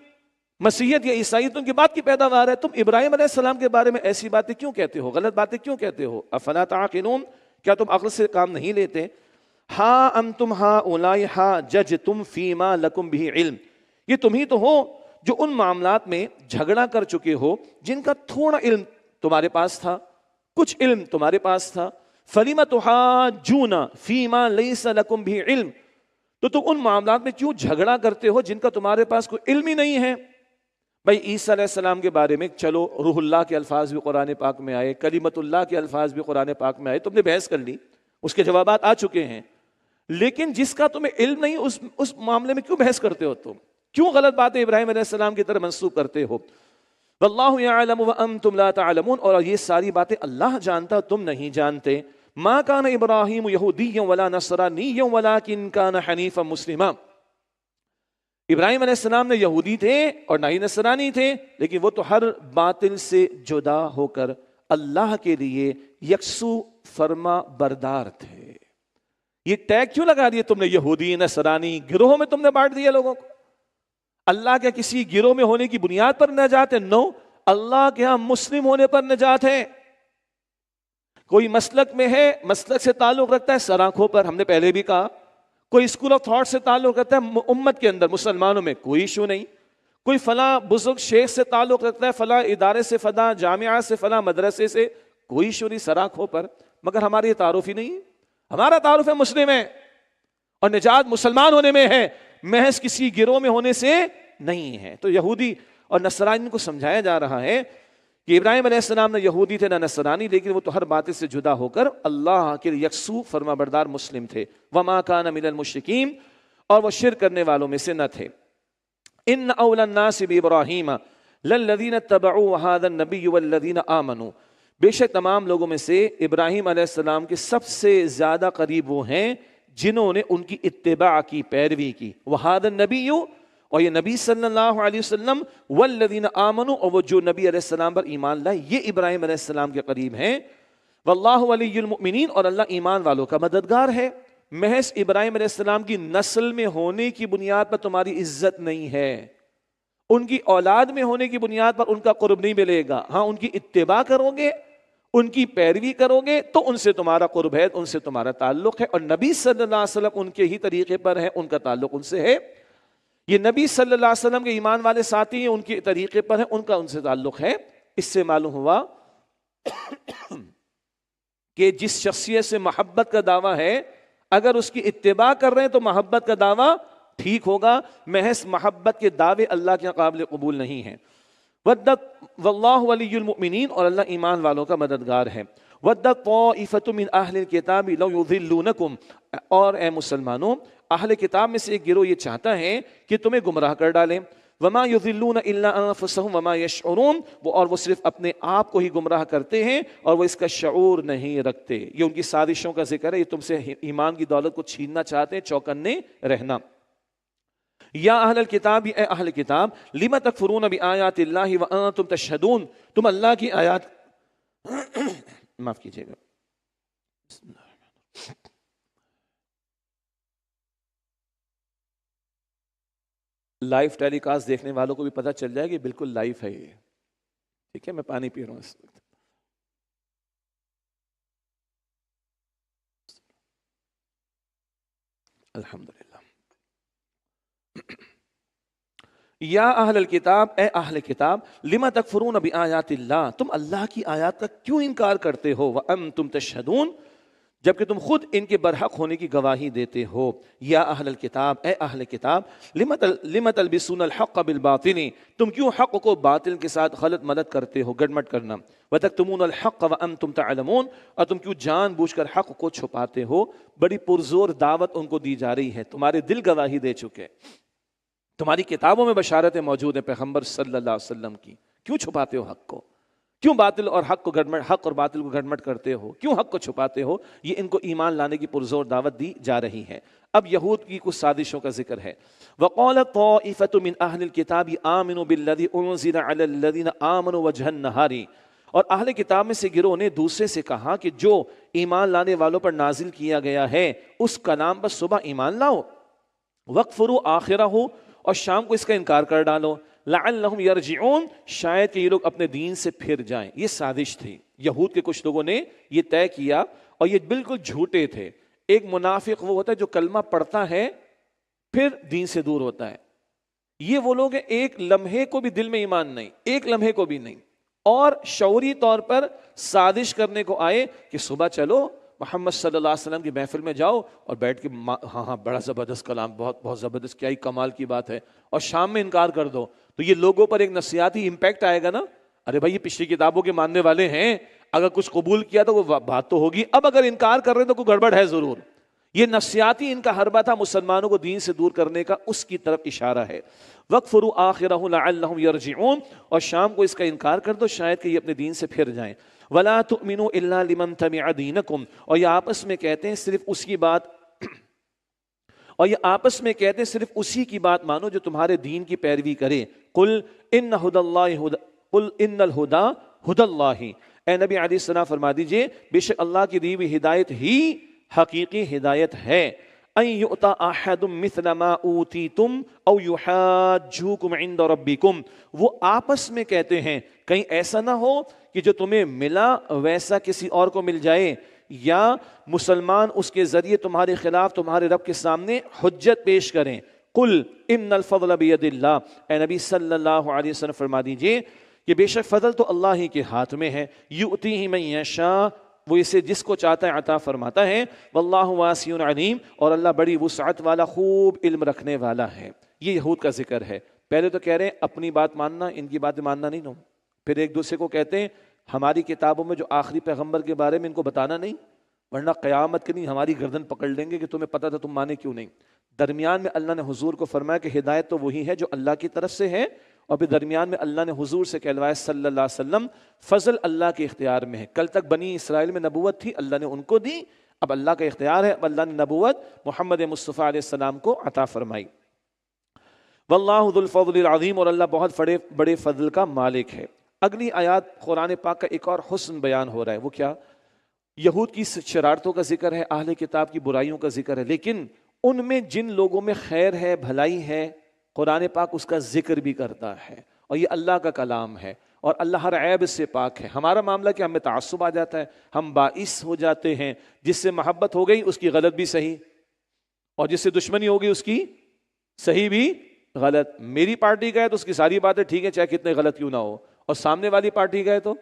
مسیحیت یا عیسائیت تو ان کے بعد کی پیداوار ہے. تم ابراہیم علیہ السلام کے بارے میں ایسی باتیں کیوں کہتے ہو، غلط باتیں کیوں کہتے ہو؟ افلا تعقلون، کیا تم عقل سے کام نہیں لیتے؟ ہا انتم ہؤلاء حاججتم فیما لکم بہ علم، یہ تم ہی تو ہو جو ان معاملات میں جھگڑا کر چکے ہو جن کا تھوڑا علم تمہارے پاس تھا، کچھ علم تمہارے پاس تھا. فلم تحاجون فیما لیس لکم بہ علم، تو تم ان معاملات میں کیوں جھگڑا کرتے ہو جن کا تمہارے پاس کوئی علم ہی نہیں ہے. بھائی عیسیٰ علیہ السلام کے بارے میں چلو روح اللہ کے الفاظ بھی قرآن پاک میں آئے، کلمت اللہ کے الفاظ بھی قرآن پاک میں آئے، تم نے بحث کر لی، اس کے جوابات آ چکے ہیں. لیکن جس کا تمہیں علم نہیں اس معاملے میں کیوں بحث کرتے ہو؟ تم کیوں غلط باتیں ابراہیم علیہ السلام کی طرح منسوب کرتے ہو؟ واللہ یعلم وانتم لا تعلمون، اور یہ ساری باتیں اللہ جانتا تم نہیں جانتے. ما کان ابراہیم یہودیا ولا نصرانیا ولکن کان حنیفا مسلما، ابراہیم علیہ السلام نے یہودی تھے اور نہ ہی نصرانی تھے، لیکن وہ تو ہر باطل سے جدا ہو کر اللہ کے لیے یکسو فرما بردار تھے. یہ ٹیگ کیوں لگا دیے تم نے؟ یہودی، نصرانی، گروہوں میں تم نے بانٹ دیا لوگوں کو. اللہ کے کسی گروہ میں ہونے کی بنیاد پر نجات ہے؟ نو، اللہ کے ہاں مسلم ہونے پر نجات ہے. کوئی مسلک میں ہے، مسلک سے تعلق رکھتا ہے سرآنکھوں پر، ہم نے پہلے بھی کہا. کوئی اسکول آف تھاٹ سے تعلق رکھتا ہے امت کے اندر مسلمانوں میں، کوئی ایشو نہیں. کوئی فلاں بزرگ شیخ سے تعلق رکھتا ہے، فلاں ادارے سے، فلاں جامعہ سے، فلاں مدرسے سے، کوئی ایشو نہیں سرآنکھوں پر. مگر ہمارا یہ تعارف ہی نہیں ہے. ہمارا تعارف ہے مسلم ہے، اور نجات مسلمان ہونے میں ہے، محض کسی گروہ میں ہونے سے نہیں ہے. تو یہودی اور نصرانی کو سمجھایا جا رہا ہے کہ ابراہیم علیہ السلام نہ یہودی تھے نہ نصرانی، لیکن وہ تو ہر باتیں سے جدا ہو کر اللہ کے یکسو فرما بردار مسلم تھے. وما کان من المشرکین، اور وہ شرک کرنے والوں میں سے نہ تھے. ان اولى الناس بابراہیم للذین اتبعوا هذا النبی والذین آمنوا، بے شک تمام لوگوں میں سے ابراہیم علیہ السلام کے سب سے زیادہ قریب وہ ہیں جنہوں نے ان کی اتباع کی، پیروی کی. وہذا النبی، اور یہ نبی صلی اللہ علیہ وسلم والذین آمنوا، اور وہ جو نبی علیہ السلام پر ایمان لائے یہ ابراہیم علیہ السلام کے قریب ہیں، واللہ ولی المؤمنین، اور اللہ ایمان والوں کا مددگار ہے۔ محض ابراہیم علیہ السلام کی نسل میں ہونے کی بنیاد پر تمہاری عزت نہیں ہے، ان کی اولاد میں ہونے کی بنیاد پر ان کا قرب نہیں ملے گا۔ ہاں ان کی اتباع کرو گے، ان کی پیروی کرو گے تو ان سے تمہارا قرب ہے، ان سے تمہارا تعلق ہے، اور نبی صلی اللہ علیہ وسلم ان کے ہی طریقے پر ہے، ان کا تعلق ان سے ہے۔ یہ نبی صلی اللہ علیہ وسلم کے ایمان والے ساتھی ہیں، ان کے طریقے پر ہیں، ان کا ان سے تعلق ہے۔ اس سے معلوم ہوا کہ جس شخصیت سے محبت کا دعویٰ ہے، اگر اس کی اتباع کر رہے ہیں تو محبت کا دعویٰ ٹھیک ہوگا، محض محبت کے دعوے اللہ کے قابل قبول نہیں ہیں۔ واللہ ولی المؤمنین، اور اللہ ایمان والوں کا مددگار ہے۔ وَدَّتْ طَائِفَةٌ مِّنْ أَهْلِ الْكِتَابِ لَوْ يُضِلُّونَكُمْ، اور اے مسلمانوں اہل کتاب میں سے ایک گروہ یہ چاہتا ہے کہ تمہیں گمراہ کر ڈالیں۔ وَمَا يُضِلُّونَ إِلَّا أَنفُسَهُمْ وَمَا يَشْعُرُونَ، اور وہ صرف اپنے آپ کو ہی گمراہ کرتے ہیں اور وہ اس کا شعور نہیں رکھتے۔ یہ ان کی سازشوں کا ذکر ہے، یہ تم سے ایمان کی دولت کو چھیننا چاہتے ہیں، چوکنے رہنا۔ یا اہل الکتاب، اے اہل کتاب، لم تکفرون بآیات اللہ وانتم تشہدون، تم اللہ کی آیات معاف کیجیے گا، لائیو ٹیلی کاسٹ دیکھنے والوں کو بھی پتہ چل جائے گی بالکل لائیو ہے یہ، ٹھیک ہے؟ میں پانی پی رہا ہوں اس وقت۔ الحمدللہ۔ یا اہل الکتاب، اے اہل کتاب، لما تکفرون بآیات اللہ، تم اللہ کی آیات کا کیوں انکار کرتے ہو، وانتم تشہدون، جبکہ تم خود ان کے برحق ہونے کی گواہی دیتے ہو۔ یا اہل الکتاب، اے اہل کتاب، لم تلبسون الحق بالباطل، تم کیوں حق کو باطل کے ساتھ غلط مدد کرتے ہو، گڈمٹ کرنا۔ وتکتمون الحق وانتم تعلمون، اور تم کیوں جان بوجھ کر حق کو چھپاتے ہو۔ بڑی پرزور دعوت ان کو دی جا رہی ہے، تمہارے دل گواہی دے چکے، تمہاری کتابوں میں بشارتیں موجود ہیں پیغمبر صلی اللہ علیہ وسلم کی، کیوں چھپاتے ہو حق کو؟ کیوں باطل اور حق کو گڈمٹ، حق اور باطل کو گڈمٹ کرتے ہو؟ کیوں حق کو چھپاتے ہو؟ یہ ان کو ایمان لانے کی پرزور دعوت دی جا رہی ہے۔ اب یہود کی کچھ سازشوں کا ذکر ہے۔ وَقَالَتْ طَائِفَةٌ مِّنْ أَهْلِ الْكِتَابِ آمِنُوا بِالَّذِي أُنزِلَ عَلَى الَّذِينَ آمَنُوا وَجْهَ النَّهَارِ، اور اہل کتاب میں سے گروہ نے دوسرے سے کہا کہ جو ایمان لانے والوں پر نازل کیا گیا ہے اس کا نام پر صبح ایمان لاؤ، وَاكْفُرُوا آخِرَهُ، اور شام کو اس کا انکار کر ڈالو، لعلہم یرجعون، شاید کہ یہ لوگ اپنے دین سے پھر جائیں۔ یہ سازش تھی، یہود کے کچھ لوگوں نے یہ طے کیا، اور یہ بالکل جھوٹے تھے۔ ایک منافق وہ ہوتا ہے جو کلمہ پڑھتا ہے پھر دین سے دور ہوتا ہے، یہ وہ لوگ ہیں ایک لمحے کو بھی دل میں ایمان نہیں، ایک لمحے کو بھی نہیں، اور شعوری طور پر سازش کرنے کو آئے کہ صبح چلو محمد صلی اللہ علیہ وسلم کی محفل میں جاؤ اور بیٹھ کے ہاں بڑا زبردست کلام، بہت بہت زبردست، کیا ہی کمال کی بات ہے، اور شام میں انکار کر دو، تو یہ لوگوں پر ایک نفسیاتی امپیکٹ آئے گا نا، ارے بھائی یہ پچھلی کتابوں کے ماننے والے ہیں، اگر کچھ قبول کیا تو وہ بات تو ہوگی، اب اگر انکار کر رہے ہیں تو کوئی گڑبڑ ہے ضرور۔ یہ نفسیاتی ان کا حربہ تھا مسلمانوں کو دین سے دور کرنے کا، اس کی طرف اشارہ ہے۔ وَاكْفُرُوا آخِرَهُ لَعَلَّهُمْ يَرْجِعُونَ، اور شام کو اس کا انکار کر دو شاید کہ یہ اپنے دین سے پھر جائیں۔ وَلَا تُؤْمِنُوا إِلَّا لِمَنْ تَبِعَ دِينَكُمْ، اور یہ آپس میں کہتے ہیں صرف اس کی بات، اور یہ آپس میں کہتے ہیں صرف اسی کی بات مانو جو تمہارے دین کی پیروی کرے۔ قُلْ إِنَّ هُدَى اللَّهِ قُلْ إِنَّ الْهُدَى هُدَى اللَّهِ، اے نبی علیہ السلام فرما دیجئے بے شک اللہ کی دی ہوئی ہدایت ہی حقیقی ہدایت ہے۔ أَن يُؤْتَى أَحَدٌ مِثْلَ مَا أُوتِيتُمْ أَوْ يُحَاجُّوكُمْ عِندَ رَبِّكُمْ، وہ آپس میں کہتے ہیں کہیں ایسا نہ ہو کہ جو تمہیں ملا ویسا کسی اور کو مل جائے، یا مسلمان اس کے ذریعے تمہارے خلاف تمہارے رب کے سامنے حجت پیش کریں۔ قُلْ إِنَّ الْفَضْلَ بِيَدِ اللَّهِ، اے نبی صلی اللہ علیہ وسلم فرما دیجئے کہ بے شک فضل تو اللہ ہی کے ہاتھ میں ہے، یؤتیہ من یشاء، وہ اسے جس کو چاہتا ہے عطا فرماتا ہے، واللہ واسع علیم، اور اللہ بڑی وسعت والا خوب علم رکھنے والا ہے۔ یہ یہود کا ذکر ہے۔ پہلے تو کہہ رہے ہیں اپنی بات ماننا، ان کی بات ماننا نہیں نو، پھر ایک دوسرے کو کہتے ہیں ہماری کتابوں میں جو آخری پیغمبر کے بارے میں ان کو بتانا نہیں، ورنہ قیامت کے نہیں ہماری گردن پکڑ لیں گے کہ تمہیں پتہ تھا تم مانے کیوں نہیں۔ درمیان میں اللہ نے حضور کو فرمایا کہ ہدایت تو وہی ہے جو اللہ کی طرف سے ہے، اور پھر درمیان میں اللہ نے حضور سے کہلوایا صلی اللہ علیہ وسلم فضل اللہ کے اختیار میں ہے۔ کل تک بنی اسرائیل میں نبوت تھی، اللہ نے ان کو دی، اب اللہ کا اختیار ہے، اب اللہ نے نبوت محمد مصطفیٰ علیہ السلام کو عطا فرمائی۔ واللہ ذو الفضل العظیم، اور اللہ بہت بڑے فضل کا مالک ہے۔ اگلی آیات قرآن پاک کا ایک اور حسن بیان ہو رہا ہے، وہ کیا؟ یہود کی شرارتوں کا ذکر ہے، اہل کتاب کی برائیوں کا ذکر ہے، لیکن ان میں جن لوگوں میں خیر ہے، بھلائی ہے، قرآن پاک اس کا ذکر بھی کرتا ہے، اور یہ اللہ کا کلام ہے، اور اللہ ہر عیب سے پاک ہے۔ ہمارا معاملہ کہ ہمیں تعصب آ جاتا ہے، ہم باعث ہو جاتے ہیں، جس سے محبت ہو گئی اس کی غلط بھی صحیح، اور جس سے دشمنی ہو گئی اس کی صحیح بھی غلط۔ میری پارٹی کا ہے تو اس کی ساری باتیں ٹھیک ہیں چاہے کتنے غلط کیوں نہ ہو، اور سامنے والی پارٹی کا ہے تو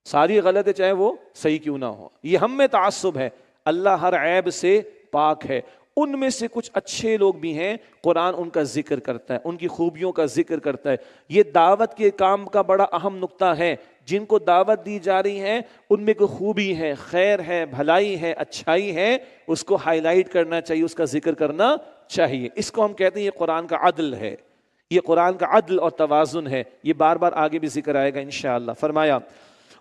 ساری غلط ہے چاہے وہ صحیح کیوں نہ ہو۔ یہ ہم میں تعصب ہے، اللہ ہر عیب سے پاک ہے۔ ان میں سے کچھ اچھے لوگ بھی ہیں، قرآن ان کا ذکر کرتا ہے، ان کی خوبیوں کا ذکر کرتا ہے۔ یہ دعوت کے کام کا بڑا اہم نقطہ ہے، جن کو دعوت دی جا رہی ہے ان میں کوئی خوبی ہے، خیر ہے، بھلائی ہے، اچھائی ہے، اس کو ہائی لائٹ کرنا چاہیے، اس کا ذکر کرنا چاہیے۔ اس کو ہم کہتے ہیں یہ قرآن کا عدل ہے، یہ قرآن کا عدل اور توازن ہے۔ یہ بار بار آگے بھی ذکر آئے گا انشاءاللہ۔ فرمایا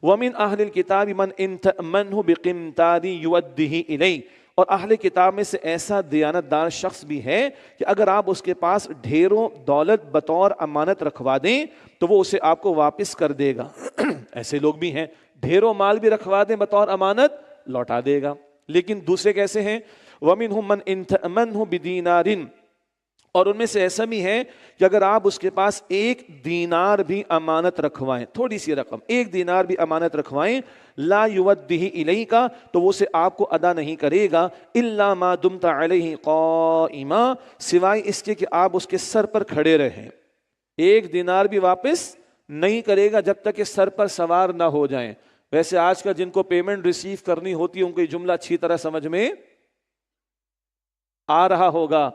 وَمِنْ أَهْلِ الْكِتَابِ مَنْ إِنْ تَأْمَنْهُ بِقِنْطَارٍ يُؤَدِّهِ إِلَيْكَ، اور اہل کتاب میں سے ایسا دیانتدار شخص بھی ہے کہ اگر آپ اس کے پاس ڈھیروں دولت بطور امانت رکھوا دیں تو وہ اسے آپ کو واپس کر دے گا۔ ایسے لوگ بھی ہیں، ڈھیروں مال بھی رکھوا دیں بطور امانت لوٹا دے گا۔ لیکن دوسرے کیسے ہیں؟ وَمِنْهُمْ مَنْ إِنْ تَأْمَنْهُ بِدِينَارٍ، اور ان میں سے ایسا بھی ہے کہ اگر آپ اس کے پاس 1 دینار بھی امانت رکھوائیں، تھوڑی سی رقم 1 دینار بھی امانت رکھوائیں، لا یودہ الیکا، تو وہ اسے آپ کو ادا نہیں کرے گا، الا ما دمت علیہ قائما، سوائے اس کے کہ آپ اس کے سر پر کھڑے رہیں۔ 1 دینار بھی واپس نہیں کرے گا جب تک کہ سر پر سوار نہ ہو جائیں۔ ویسے آج کا جن کو پیمنٹ ریسیو کرنی ہوتی ہے ان کو یہ جملہ اچھی طرح سمجھ میں آ رہا ہوگا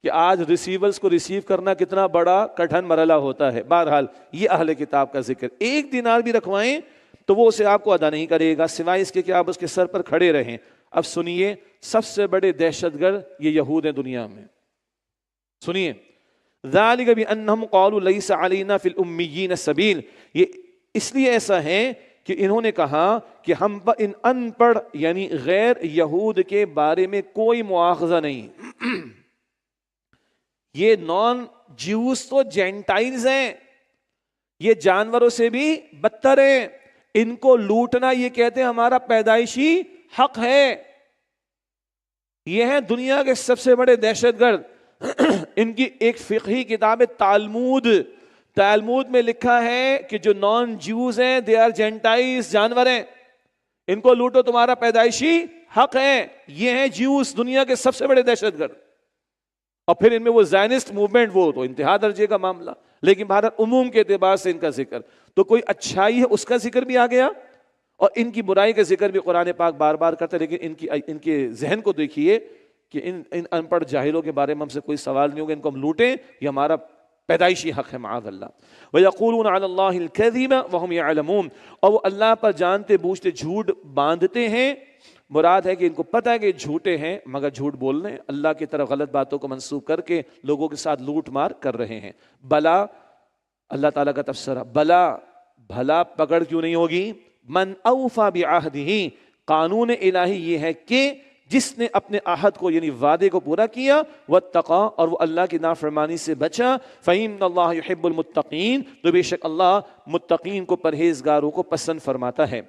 کہ آج ریسیورز کو ریسیو کرنا کتنا بڑا کٹھن مرحلہ ہوتا ہے۔ بہرحال یہ اہل کتاب کا ذکر، 1 دینار بھی رکھوائیں تو وہ اسے آپ کو ادا نہیں کرے گا سوائے اس کے کہ آپ اس کے سر پر کھڑے رہیں۔ اب سنیے، سب سے بڑے دہشت گرد یہ یہود ہیں دنیا میں۔ سنیے، ذالک بانہم قالوا لیس علینا فی الامیین سبیل، یہ اس لیے ایسا ہے کہ انہوں نے کہا کہ ہم پر ان ان پڑھ یعنی غیر یہود کے بارے میں کوئی مواخذہ نہیں۔ یہ نان جیوز تو جینٹائلز ہیں، یہ جانوروں سے بھی بدتر ہیں، ان کو لوٹنا یہ کہتے ہیں ہمارا پیدائشی حق ہے۔ یہ ہیں دنیا کے سب سے بڑے دہشت گرد۔ ان کی ایک فقہی کتاب ہے تالمود میں لکھا ہے کہ جو نان جیوز ہیں دے آر جینٹائلز، جانور ہیں، ان کو لوٹو تمہارا پیدائشی حق ہے۔ یہ ہیں جیوز، دنیا کے سب سے بڑے دہشت گرد۔ اور پھر ان میں وہ زائنسٹ موومنٹ، وہ تو انتہا درجے کا معاملہ، لیکن بھارت عموم کے اعتبار سے ان کا ذکر، تو کوئی اچھائی ہے اس کا ذکر بھی آ گیا اور ان کی برائی کا ذکر بھی قرآن پاک بار بار کرتا ہے۔ لیکن ان کے ذہن کو دیکھیے کہ ان ان پڑھ جاہلوں کے بارے میں ہم سے کوئی سوال نہیں ہوگا، ان کو ہم لوٹیں، یہ ہمارا پیدائشی حق ہے، معاذ اللہ۔ وَيَقُولُونَ عَلَى اللَّهِ الْكَذِبَ وَهُمْ يَعْلَمُونَ، اور وہ اللہ پر جانتے بوجھتے جھوٹ باندھتے ہیں، مراد ہے کہ ان کو پتہ ہے کہ جھوٹے ہیں مگر جھوٹ بول رہے ہیں، اللہ کی طرف غلط باتوں کو منسوب کر کے لوگوں کے ساتھ لوٹ مار کر رہے ہیں۔ بلا، اللہ تعالیٰ کا تفسیرہ، بلا بھلا پکڑ کیوں نہیں ہوگی؟ من اوفا بعہدہ، قانون الہی یہ ہے کہ جس نے اپنے عہد کو یعنی وعدے کو پورا کیا، واتقا، اور وہ اللہ کی نافرمانی سے بچا، فإن اللہ یحب المتقین، تو بے شک اللہ متقین کو، پرہیزگاروں کو پسند فرماتا ہے۔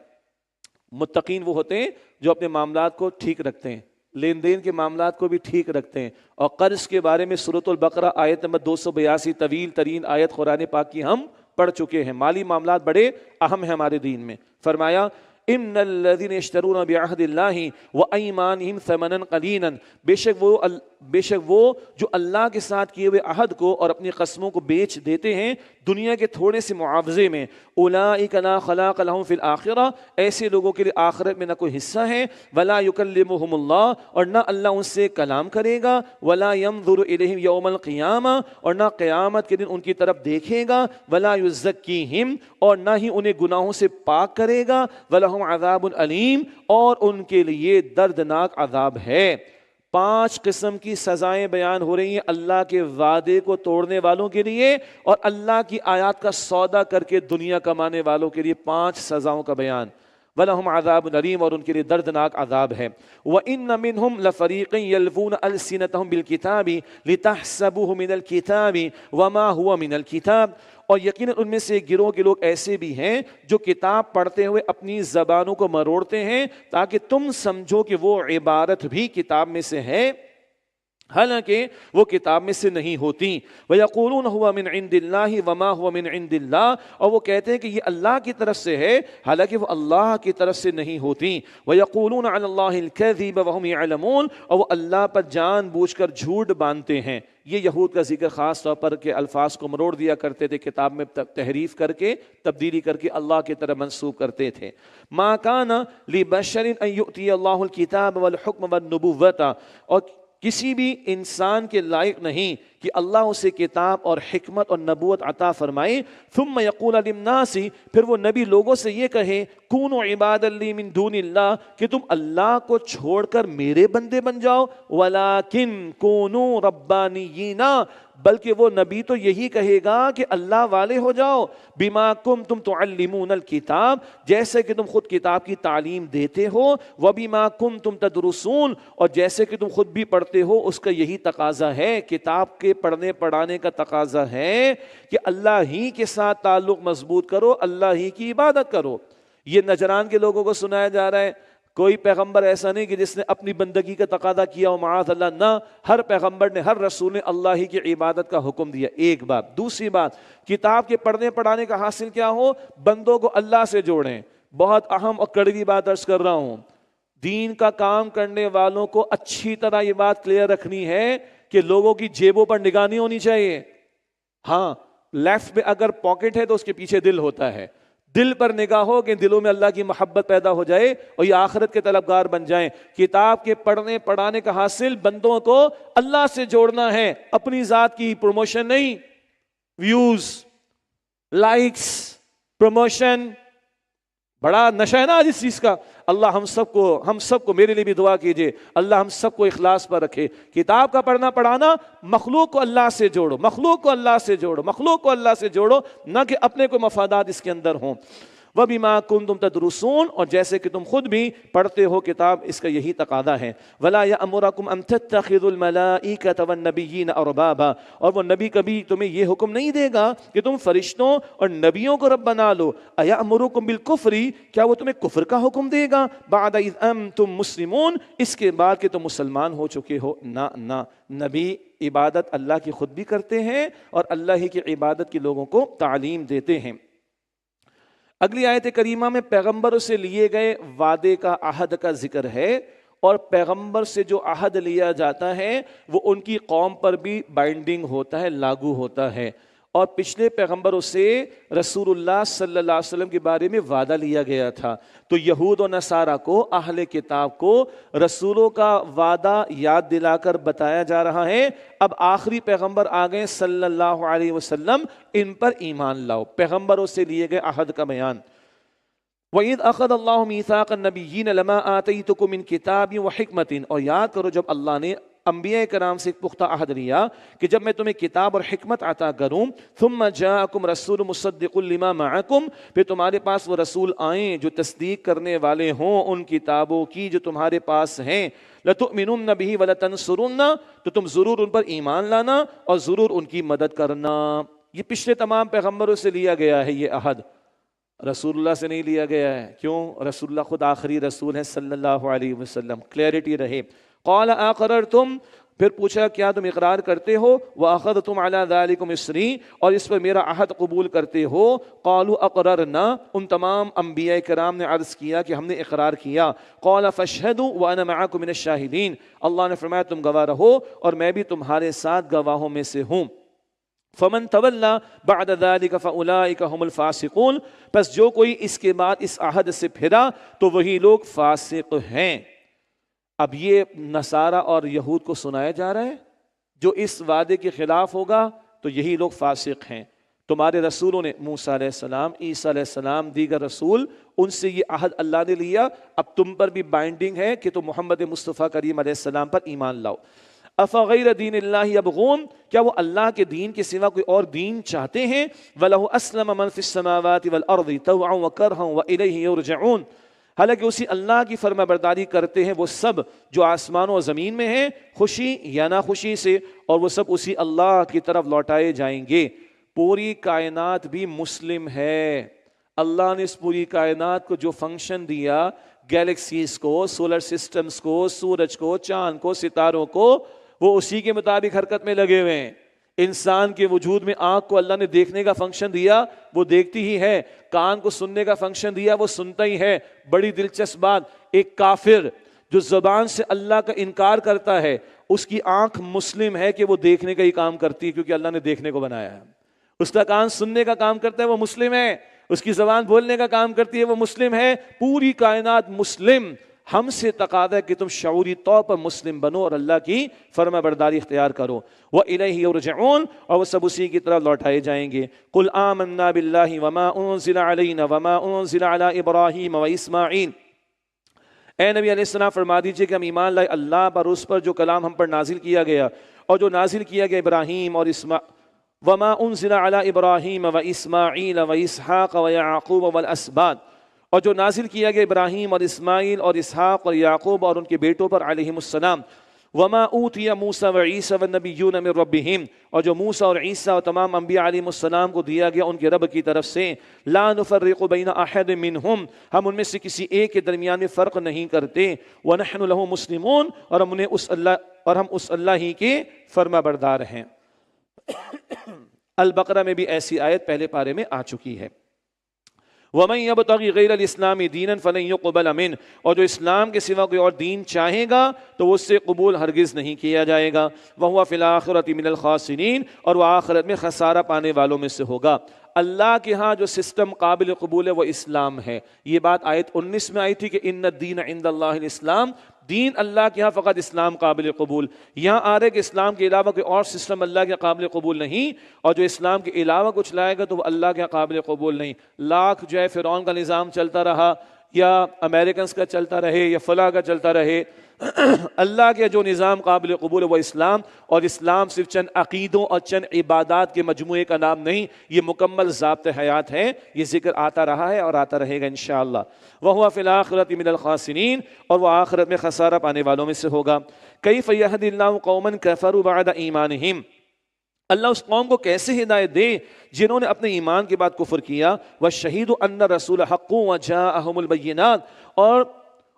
متقین وہ ہوتے ہیں جو اپنے معاملات کو ٹھیک رکھتے ہیں، لین دین کے معاملات کو بھی ٹھیک رکھتے ہیں۔ اور قرض کے بارے میں سورۃ البقرہ آیت نمبر 282 طویل ترین آیت قرآن پاک کی ہم پڑھ چکے ہیں۔ مالی معاملات بڑے اہم ہیں ہمارے دین میں۔ فرمایا ان الذین یشترون بعہد اللہ وایمانہم ثمنا قلیلا، بے شک وہ جو اللہ کے ساتھ کیے ہوئے عہد کو اور اپنی قسموں کو بیچ دیتے ہیں دنیا کے تھوڑے سے معاوضے میں، اولئک لا خلاق لہم فی الآخرہ، ایسے لوگوں کے لیے آخرت میں نہ کوئی حصہ ہے، ولا یکلمہم اللہ، اور نہ اللہ ان سے کلام کرے گا، ولا ینظر الیہم یوم القیامہ، اور نہ قیامت کے دن ان کی طرف دیکھے گا، ولا یزکیہم، اور نہ ہی انہیں گناہوں سے پاک کرے گا، ولہم عذاب علیم، اور ان کے لیے دردناک عذاب ہے۔ 5 قسم کی سزائیں بیان ہو رہی ہیں اللہ کے وعدے کو توڑنے والوں کے لیے اور اللہ کی آیات کا سودا کر کے دنیا کمانے والوں کے لیے 5 سزاؤں کا بیان۔ وَلَهُمْ عَذَابٌ أَلِيمٌ، اور ان کے لیے دردناک عذاب ہے۔ وَإِنَّ مِنْهُمْ لَفَرِيقًا يَلْوُونَ أَلْسِنَتَهُمْ بِالْكِتَابِ لِتَحْسَبُوهُ مِنَ الْكِتَابِ وَمَا هُوَ مِنَ الْكِتَابِ، اور یقیناً ان میں سے ایک گروہ کے لوگ ایسے بھی ہیں جو کتاب پڑھتے ہوئے اپنی زبانوں کو مروڑتے ہیں تاکہ تم سمجھو کہ وہ عبارت بھی کتاب میں سے ہے، حالانکہ وہ کتاب میں سے نہیں ہوتی۔ وَيَقُولُونَ هُوَ مِنْ عِنْدِ اللَّهِ وَمَا هُوَ مِنْ عِنْدِ اللَّهِ، اور وہ کہتے ہیں کہ یہ اللہ کی طرف سے ہے حالانکہ وہ اللہ کی طرف سے نہیں ہوتی۔ وَيَقُولُونَ عَلَى اللَّهِ الْكَذِبَ وَهُمْ يَعْلَمُونَ، اور وہ اللہ پر جان بوجھ کر جھوٹ باندھتے ہیں۔ یہ یہود کا ذکر خاص طور پر کہ الفاظ کو مروڑ دیا کرتے تھے، کتاب میں تحریف کر کے، تبدیلی کر کے اللہ کی طرف منسوب کرتے تھے۔ مَا كَانَ لِبَشَرٍ أَن يُؤْتِيَ اللَّهُ الْكِتَابَ وَالْحُكْمَ وَالنُّبُوَّةَ، اور کسی بھی انسان کے لائق نہیں کہ اللہ اسے کتاب اور حکمت اور نبوت عطا فرمائے۔ ثم یقول للناس، پھر وہ نبی لوگوں سے یہ کہے، کونوا عبادا لی من دون اللہ، کہ تم اللہ کو چھوڑ کر میرے بندے بن جاؤ، ولیکن کونوا ربانیین، بلکہ وہ نبی تو یہی کہے گا کہ اللہ والے ہو جاؤ، بما کنتم تعلمون الکتاب، جیسے کہ تم خود کتاب کی تعلیم دیتے ہو، وبما کنتم تدرسون، اور جیسے کہ تم خود بھی پڑھتے ہو، اس کا یہی تقاضا ہے، کتاب کے پڑھنے پڑھانے کا تقاضا ہے کہ اللہ ہی کے ساتھ تعلق مضبوط کرو، اللہ ہی کی عبادت کرو۔ یہ نجران کے لوگوں کو سنایا جا رہا ہے، کوئی پیغمبر ایسا نہیں کہ جس نے اپنی بندگی کا تقاضا کیا ہو، معاذ اللہ، نہ، ہر پیغمبر نے، ہر رسول نے اللہ ہی کی عبادت کا حکم دیا، ایک بات۔ دوسری بات، کتاب کے پڑھنے پڑھانے کا حاصل کیا ہو، بندوں کو اللہ سے جوڑیں۔ بہت اہم اور کڑوی بات عرض کر رہا ہوں، دین کا کام کرنے والوں کو اچھی طرح یہ بات کلیئر رکھنی ہے کہ لوگوں کی جیبوں پر نگاہ نہیں ہونی چاہیے۔ ہاں، لیفٹ میں اگر پاکٹ ہے تو اس کے پیچھے دل ہوتا ہے، دل پر نگاہ ہو کہ دلوں میں اللہ کی محبت پیدا ہو جائے اور یہ آخرت کے طلبگار بن جائیں۔ کتاب کے پڑھنے پڑھانے کا حاصل بندوں کو اللہ سے جوڑنا ہے، اپنی ذات کی پروموشن نہیں، ویوز، لائکس، پروموشن، بڑا نشہ ہے نا آج اس چیز کا۔ اللہ ہم سب کو میرے لیے بھی دعا کیجئے، اللہ ہم سب کو اخلاص پر رکھے۔ کتاب کا پڑھنا پڑھانا، مخلوق کو اللہ سے جوڑو، مخلوق کو اللہ سے جوڑو، مخلوق کو اللہ سے جوڑو، نہ کہ اپنے کوئی مفادات اس کے اندر ہوں۔ وَبِمَا كُنْتُمْ تَدْرُسُونَ، اور جیسے کہ تم خود بھی پڑھتے ہو کتاب، اس کا یہی تقاضا ہے۔ وَلَا يَأْمُرَكُمْ أَن تَتَّخِذُوا الْمَلَائِكَةَ وَالنَّبِيِّينَ أَرْبَابًا، اور وہ نبی کبھی تمہیں یہ حکم نہیں دے گا کہ تم فرشتوں اور نبیوں کو رب بنا لو۔ أَيَأْمُرُكُمْ بِالْكُفْرِ، کیا وہ تمہیں کفر کا حکم دے گا، بَعْدَ إِذْ أَنْتُمْ مُسْلِمُونَ، اس کے بعد کہ تم مسلمان ہو چکے ہو؟ نہ، نبی عبادت اللہ کی خود بھی کرتے ہیں اور اللہ ہی کی عبادت کی لوگوں کو تعلیم دیتے ہیں۔ اگلی آیت کریمہ میں پیغمبروں سے لیے گئے وعدے کا، عہد کا ذکر ہے، اور پیغمبر سے جو عہد لیا جاتا ہے وہ ان کی قوم پر بھی بائنڈنگ ہوتا ہے، لاگو ہوتا ہے۔ اور پچھلے پیغمبروں سے رسول اللہ صلی اللہ علیہ وسلم کے بارے میں وعدہ لیا گیا تھا، تو یہود و نصارہ کو، اہل کتاب کو رسولوں کا وعدہ یاد دلا کر بتایا جا رہا ہے۔ اب آخری پیغمبر آ گئے صلی اللہ علیہ وسلم، ان پر ایمان لاؤ، پیغمبروں سے لیے گئے عہد کا بیان۔ وَإِذْ أَخَذَ اللَّهُ مِيثَاقَ النَّبِيِّينَ لَمَا آتَيْتُكُم مِّن كِتَابٍ وَحِكْمَةٍ، اور یاد کرو جب اللہ نے انبیاء کرام سے ایک پختہ عہد لیا کہ جب میں تمہیں کتاب اور حکمت عطا کروں، ثُمَّ جَاءَكُمْ رَسُولٌ مُصَدِّقٌ لِمَا مَعَكُمْ، پھر تمہارے پاس وہ رسول آئیں جو تصدیق کرنے والے ہوں ان کتابوں کی جو تمہارے پاس ہیں، لَتُؤْمِنُنَّ بِهِ وَلَتَنْصُرُنَّ، تو تم ضرور ان پر ایمان لانا اور ضرور ان کی مدد کرنا۔ یہ پچھلے تمام پیغمبروں سے لیا گیا ہے یہ عہد، رسول اللہ سے نہیں لیا گیا ہے۔ کیوں؟ رسول اللہ خود آخری رسول ہیں صلی اللہ علیہ وسلم، کلیئرٹی رہے۔ قال اقررتم، پھر پوچھا کیا تم اقرار کرتے ہو، واخذتم علی ذلکم اصری، اور اس پر میرا عہد قبول کرتے ہو۔ قالوا اقررنا، ان تمام انبیاء کرام نے عرض کیا کہ ہم نے اقرار کیا۔ قال فاشهدوا وانا معكم من الشاہدین، اللہ نے فرمایا تم گواہ رہو اور میں بھی تمہارے ساتھ گواہوں میں سے ہوں۔ فمن تولى بعد ذلك فاولئك هم الفاسقون، پس جو کوئی اس کے بعد اس عہد سے پھرا تو وہی لوگ فاسق ہیں۔ اب یہ نصارہ اور یہود کو سنایا جا رہا ہے، جو اس وعدے کے خلاف ہوگا تو یہی لوگ فاسق ہیں۔ تمہارے رسولوں نے، موسیٰ علیہ السلام، عیسیٰ علیہ السلام، دیگر رسول، ان سے یہ عہد اللہ نے لیا، اب تم پر بھی بائنڈنگ ہے کہ تم محمد مصطفیٰ کریم علیہ السلام پر ایمان لاؤ۔ افغیر دین اللہ یبغون، کیا وہ اللہ کے دین کے سوا کوئی اور دین چاہتے ہیں؟ وَلَهُ أَسْلَمَ مَنْ فِي السَّمَاوَاتِ وَالْأَرْضِ طَوْعًا وَكَرْهًا وَإِلَيْهِ يُرْجَعُونَ، حالانکہ اسی اللہ کی فرما برداری کرتے ہیں وہ سب جو آسمان و زمین میں ہیں، خوشی یا ناخوشی سے، اور وہ سب اسی اللہ کی طرف لوٹائے جائیں گے۔ پوری کائنات بھی مسلم ہے۔ اللہ نے اس پوری کائنات کو جو فنکشن دیا، گیلیکسیز کو، سولر سسٹمز کو، سورج کو، چاند کو، ستاروں کو، وہ اسی کے مطابق حرکت میں لگے ہوئے ہیں۔ انسان کے وجود میں آنکھ کو اللہ نے دیکھنے کا فنکشن دیا، وہ دیکھتی ہی ہے۔ کان کو سننے کا فنکشن دیا، وہ سنتا ہی ہے۔ بڑی دلچسپ بات، ایک کافر جو زبان سے اللہ کا انکار کرتا ہے، اس کی آنکھ مسلم ہے کہ وہ دیکھنے کا ہی کام کرتی ہے، کیونکہ اللہ نے دیکھنے کو بنایا ہے۔ اس کا کان سننے کا کام کرتا ہے، وہ مسلم ہے۔ اس کی زبان بولنے کا کام کرتی ہے، وہ مسلم ہے۔ پوری کائنات مسلم۔ ہم سے تقاضا ہے کہ تم شعوری طور پر مسلم بنو اور اللہ کی فرما برداری اختیار کرو۔ وَإِلَيْهِ يُرْجَعُونَ، اور وہ سب اسی کی طرف لوٹائے جائیں گے۔ قُلْ آمَنَّا بِاللَّهِ وَمَا أُنزِلَ عَلَيْنَا وَمَا أُنزِلَ عَلَىٰ إِبْرَاهِيمَ وَإِسْمَاعِيلَ، اے نبی علیہ السلام فرما دیجئے کہ ہم ایمان لائے اللہ پر، اس پر جو کلام ہم پر نازل کیا گیا اور جو نازل کیا گیا ابراہیم اور وَمَا أُنزِلَ عَلَىٰ إِبْرَاهِيمَ وَإِسْمَاعِيلَ وَإِسْحَاقَ وَيَعْقُوبَ وَالْأَسْبَاطِ، اور جو نازل کیا گیا ابراہیم اور اسماعیل اور اسحاق اور یعقوب اور ان کے بیٹوں پر علیہم السلام۔ وما اوتي موسیٰ وعیسیٰ والنبیون من ربہم، اور جو موسیٰ اور عیسیٰ اور تمام انبیاء علیہم السلام کو دیا گیا ان کے رب کی طرف سے۔ لا نفرق بین احد منہم، ہم ان میں سے کسی ایک کے درمیان میں فرق نہیں کرتے۔ ونحن له مسلمون، اور ہم اس اللہ ہی کے فرما بردار ہیں۔ البقرہ میں بھی ایسی آیت پہلے پارے میں آ چکی ہے۔ وَمَن يَبْتَغِ غَيْرَ الْإِسْلَامِ دِينًا فَلَن يُقْبَلَ مِنْهُ، اور جو اسلام کے سوا کوئی اور دین چاہے گا تو اس سے قبول ہرگز نہیں کیا جائے گا۔ وَهُوَ فِي الْآخِرَةِ مِنَ الْخَاسِرِينَ، اور وہ آخرت میں خسارہ پانے والوں میں سے ہوگا۔ اللہ کے ہاں جو سسٹم قابل قبول ہے وہ اسلام ہے۔ یہ بات آیت 19 میں آئی تھی کہ ان الدین عند اللہ الاسلام، دین اللہ کے ہاں فقط اسلام قابل قبول۔ یہاں آ رہے کہ اسلام کے علاوہ کوئی اور سسٹم اللہ کے قابل قبول نہیں، اور جو اسلام کے علاوہ کچھ لائے گا تو وہ اللہ کے قابل قبول نہیں۔ لاکھ جو ہے فرعون کا نظام چلتا رہا، یا امریکنز کا چلتا رہے، یا فلاں کا چلتا رہے، اللہ کے جو نظام قابل قبول ہے وہ اسلام، اور اسلام صرف چند عقیدوں اور چند عبادات کے مجموعے کا نام نہیں، یہ مکمل ضابط حیات ہے۔ یہ ذکر آتا رہا ہے اور آتا رہے گا انشاءاللہ۔ وَهُوَ فِي الْآخِرَةِ مِنَ الْخَاسِرِينَ، اور وہ آخرت میں خسارہ پانے والوں میں سے ہوگا۔ كَيْفَ يَهْدِي اللَّهُ قَوْمًا كَفَرُوا بَعْدَ إِيمَانِهِمْ، اللہ اس قوم کو کیسے ہدایت دے جنہوں نے اپنے ایمان کے بعد کفر کیا۔ وَالشَّهِيدُ أَنَّ الرَّسُولَ حَقٌّ وَجَاءَهُمُ الْبَيِّنَاتُ، اور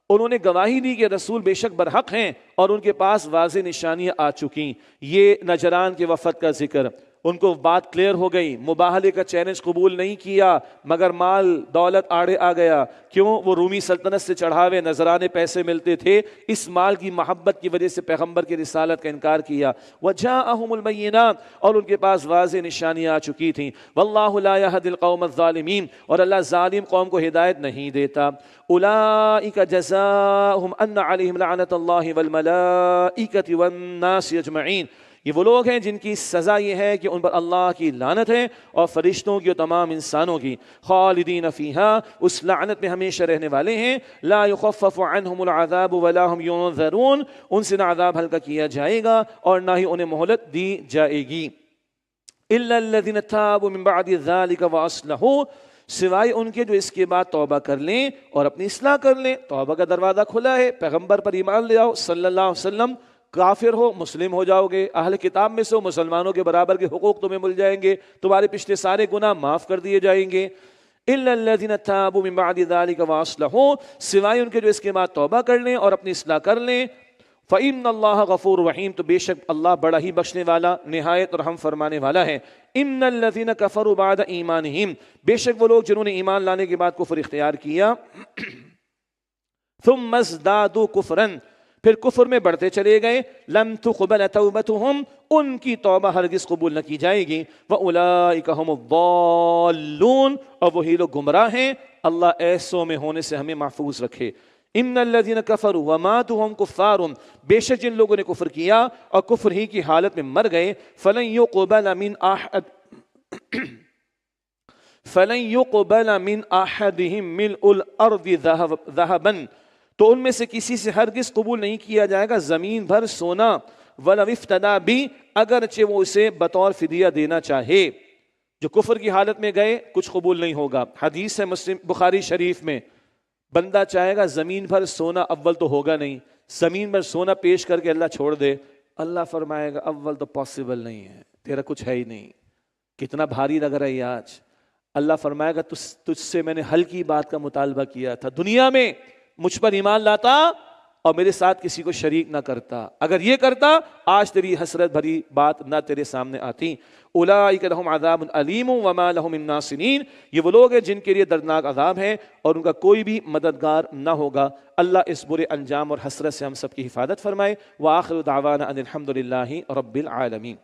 انہوں نے گواہی دی کہ رسول بے شک برحق ہیں اور ان کے پاس واضح نشانیاں آ چکیں۔ یہ نجران کے وفد کا ذکر، ان کو بات کلیئر ہو گئی، مباہلے کا چیلنج قبول نہیں کیا، مگر مال دولت آڑے آ گیا۔ کیوں؟ وہ رومی سلطنت سے چڑھاوے نذرانے پیسے ملتے تھے، اس مال کی محبت کی وجہ سے پیغمبر کی رسالت کا انکار کیا۔ وَجَاءَهُمُ الْبَيِّنَاتُ، اور ان کے پاس واضح نشانیاں آ چکی تھیں۔ وَاللَّهُ لَا يَهْدِي الْقَوْمَ الظَّالِمِينَ، اور اللہ ظالم قوم کو ہدایت نہیں دیتا۔ أُولَئِكَ جَزَاؤُهُمْ أَنَّ عَلَيْهِمْ لَعْنَةَ اللَّهِ وَالْمَلَائِكَةِ وَالنَّاسِ أَجْمَعِينَ، یہ وہ لوگ ہیں جن کی سزا یہ ہے کہ ان پر اللہ کی لعنت ہے اور فرشتوں کی اور تمام انسانوں کی۔ خالدین فیہا، اس لعنت میں ہمیشہ رہنے والے ہیں۔ لا یخفف عنہم العذاب ولا هم ینظرون، ان سے نہ عذاب ہلکا کیا جائے گا اور نہ ہی انہیں مہلت دی جائے گی۔ الا الذین تابوا من بعد ذلک واصلحوا، سوائے ان کے جو اس کے بعد توبہ کر لیں اور اپنی اصلاح کر لیں۔ توبہ کا دروازہ کھلا ہے، پیغمبر پر ایمان لے آؤ صلی اللہ علیہ وسلم، کافر ہو مسلم ہو جاؤ گے، اہل کتاب میں سے ہو مسلمانوں کے برابر کے حقوق تمہیں مل جائیں گے، تمہارے پچھلے سارے گناہ معاف کر دیے جائیں گے۔ الا الذین تابوا من بعد ذلک واصلحوا، سوائے ان کے جو اس کے بعد توبہ کر لیں اور اپنی اصلاح کر لیں۔ فإن اللہ غفور رحیم، تو بے شک اللہ بڑا ہی بخشنے والا نہایت رحم فرمانے والا ہے۔ ان الذین کفروا بعد ایمانہم، بے شک وہ لوگ جنہوں نے ایمان لانے کے بعد کفر اختیار کیا۔ ثم ازدادوا کفرا، پھر کفر میں بڑھتے چلے گئے۔ لم تقبل توبتہم، ان کی توبہ ہرگز قبول نہ کی جائے گی۔ وأولئک هم الضالون، اور وہی لوگ گمراہ ہیں۔ اللہ ایسوں میں ہونے سے ہمیں محفوظ رکھے۔ ان الذین کفروا وماتوا وهم کفار، بے شک جن لوگوں نے کفر کیا اور کفر ہی کی حالت میں مر گئے، فلن يقبل من احدهم ملء الارض ذهبا، تو ان میں سے کسی سے ہرگز قبول نہیں کیا جائے گا زمین بھر سونا۔ وَلَوِ افْتَدَىٰ بِهِ، اگرچہ وہ اسے بطور فدیہ دینا چاہے۔ جو کفر کی حالت میں گئے کچھ قبول نہیں ہوگا۔ حدیث ہے مسلم بخاری شریف میں، بندہ چاہے گا زمین پر سونا اول تو ہوگا نہیں، زمین پر سونا پیش کر کے اللہ چھوڑ دے، اللہ فرمائے گا اول تو پاسبل نہیں ہے، تیرا کچھ ہے ہی نہیں، کتنا بھاری لگ رہا ہے یہ آج۔ اللہ فرمائے گا تجھ سے میں نے ہلکی بات کا مطالبہ کیا تھا، دنیا میں مجھ پر ایمان لاتا اور میرے ساتھ کسی کو شریک نہ کرتا، اگر یہ کرتا آج تیری حسرت بھری بات نہ تیرے سامنے آتی۔ اولئک لہم عذاب علیم وما لہم من ناصرین، یہ وہ لوگ ہیں جن کے لیے دردناک عذاب ہے اور ان کا کوئی بھی مددگار نہ ہوگا۔ اللہ اس برے انجام اور حسرت سے ہم سب کی حفاظت فرمائے۔ وآخر دعوانا ان الحمد للہ رب العالمین۔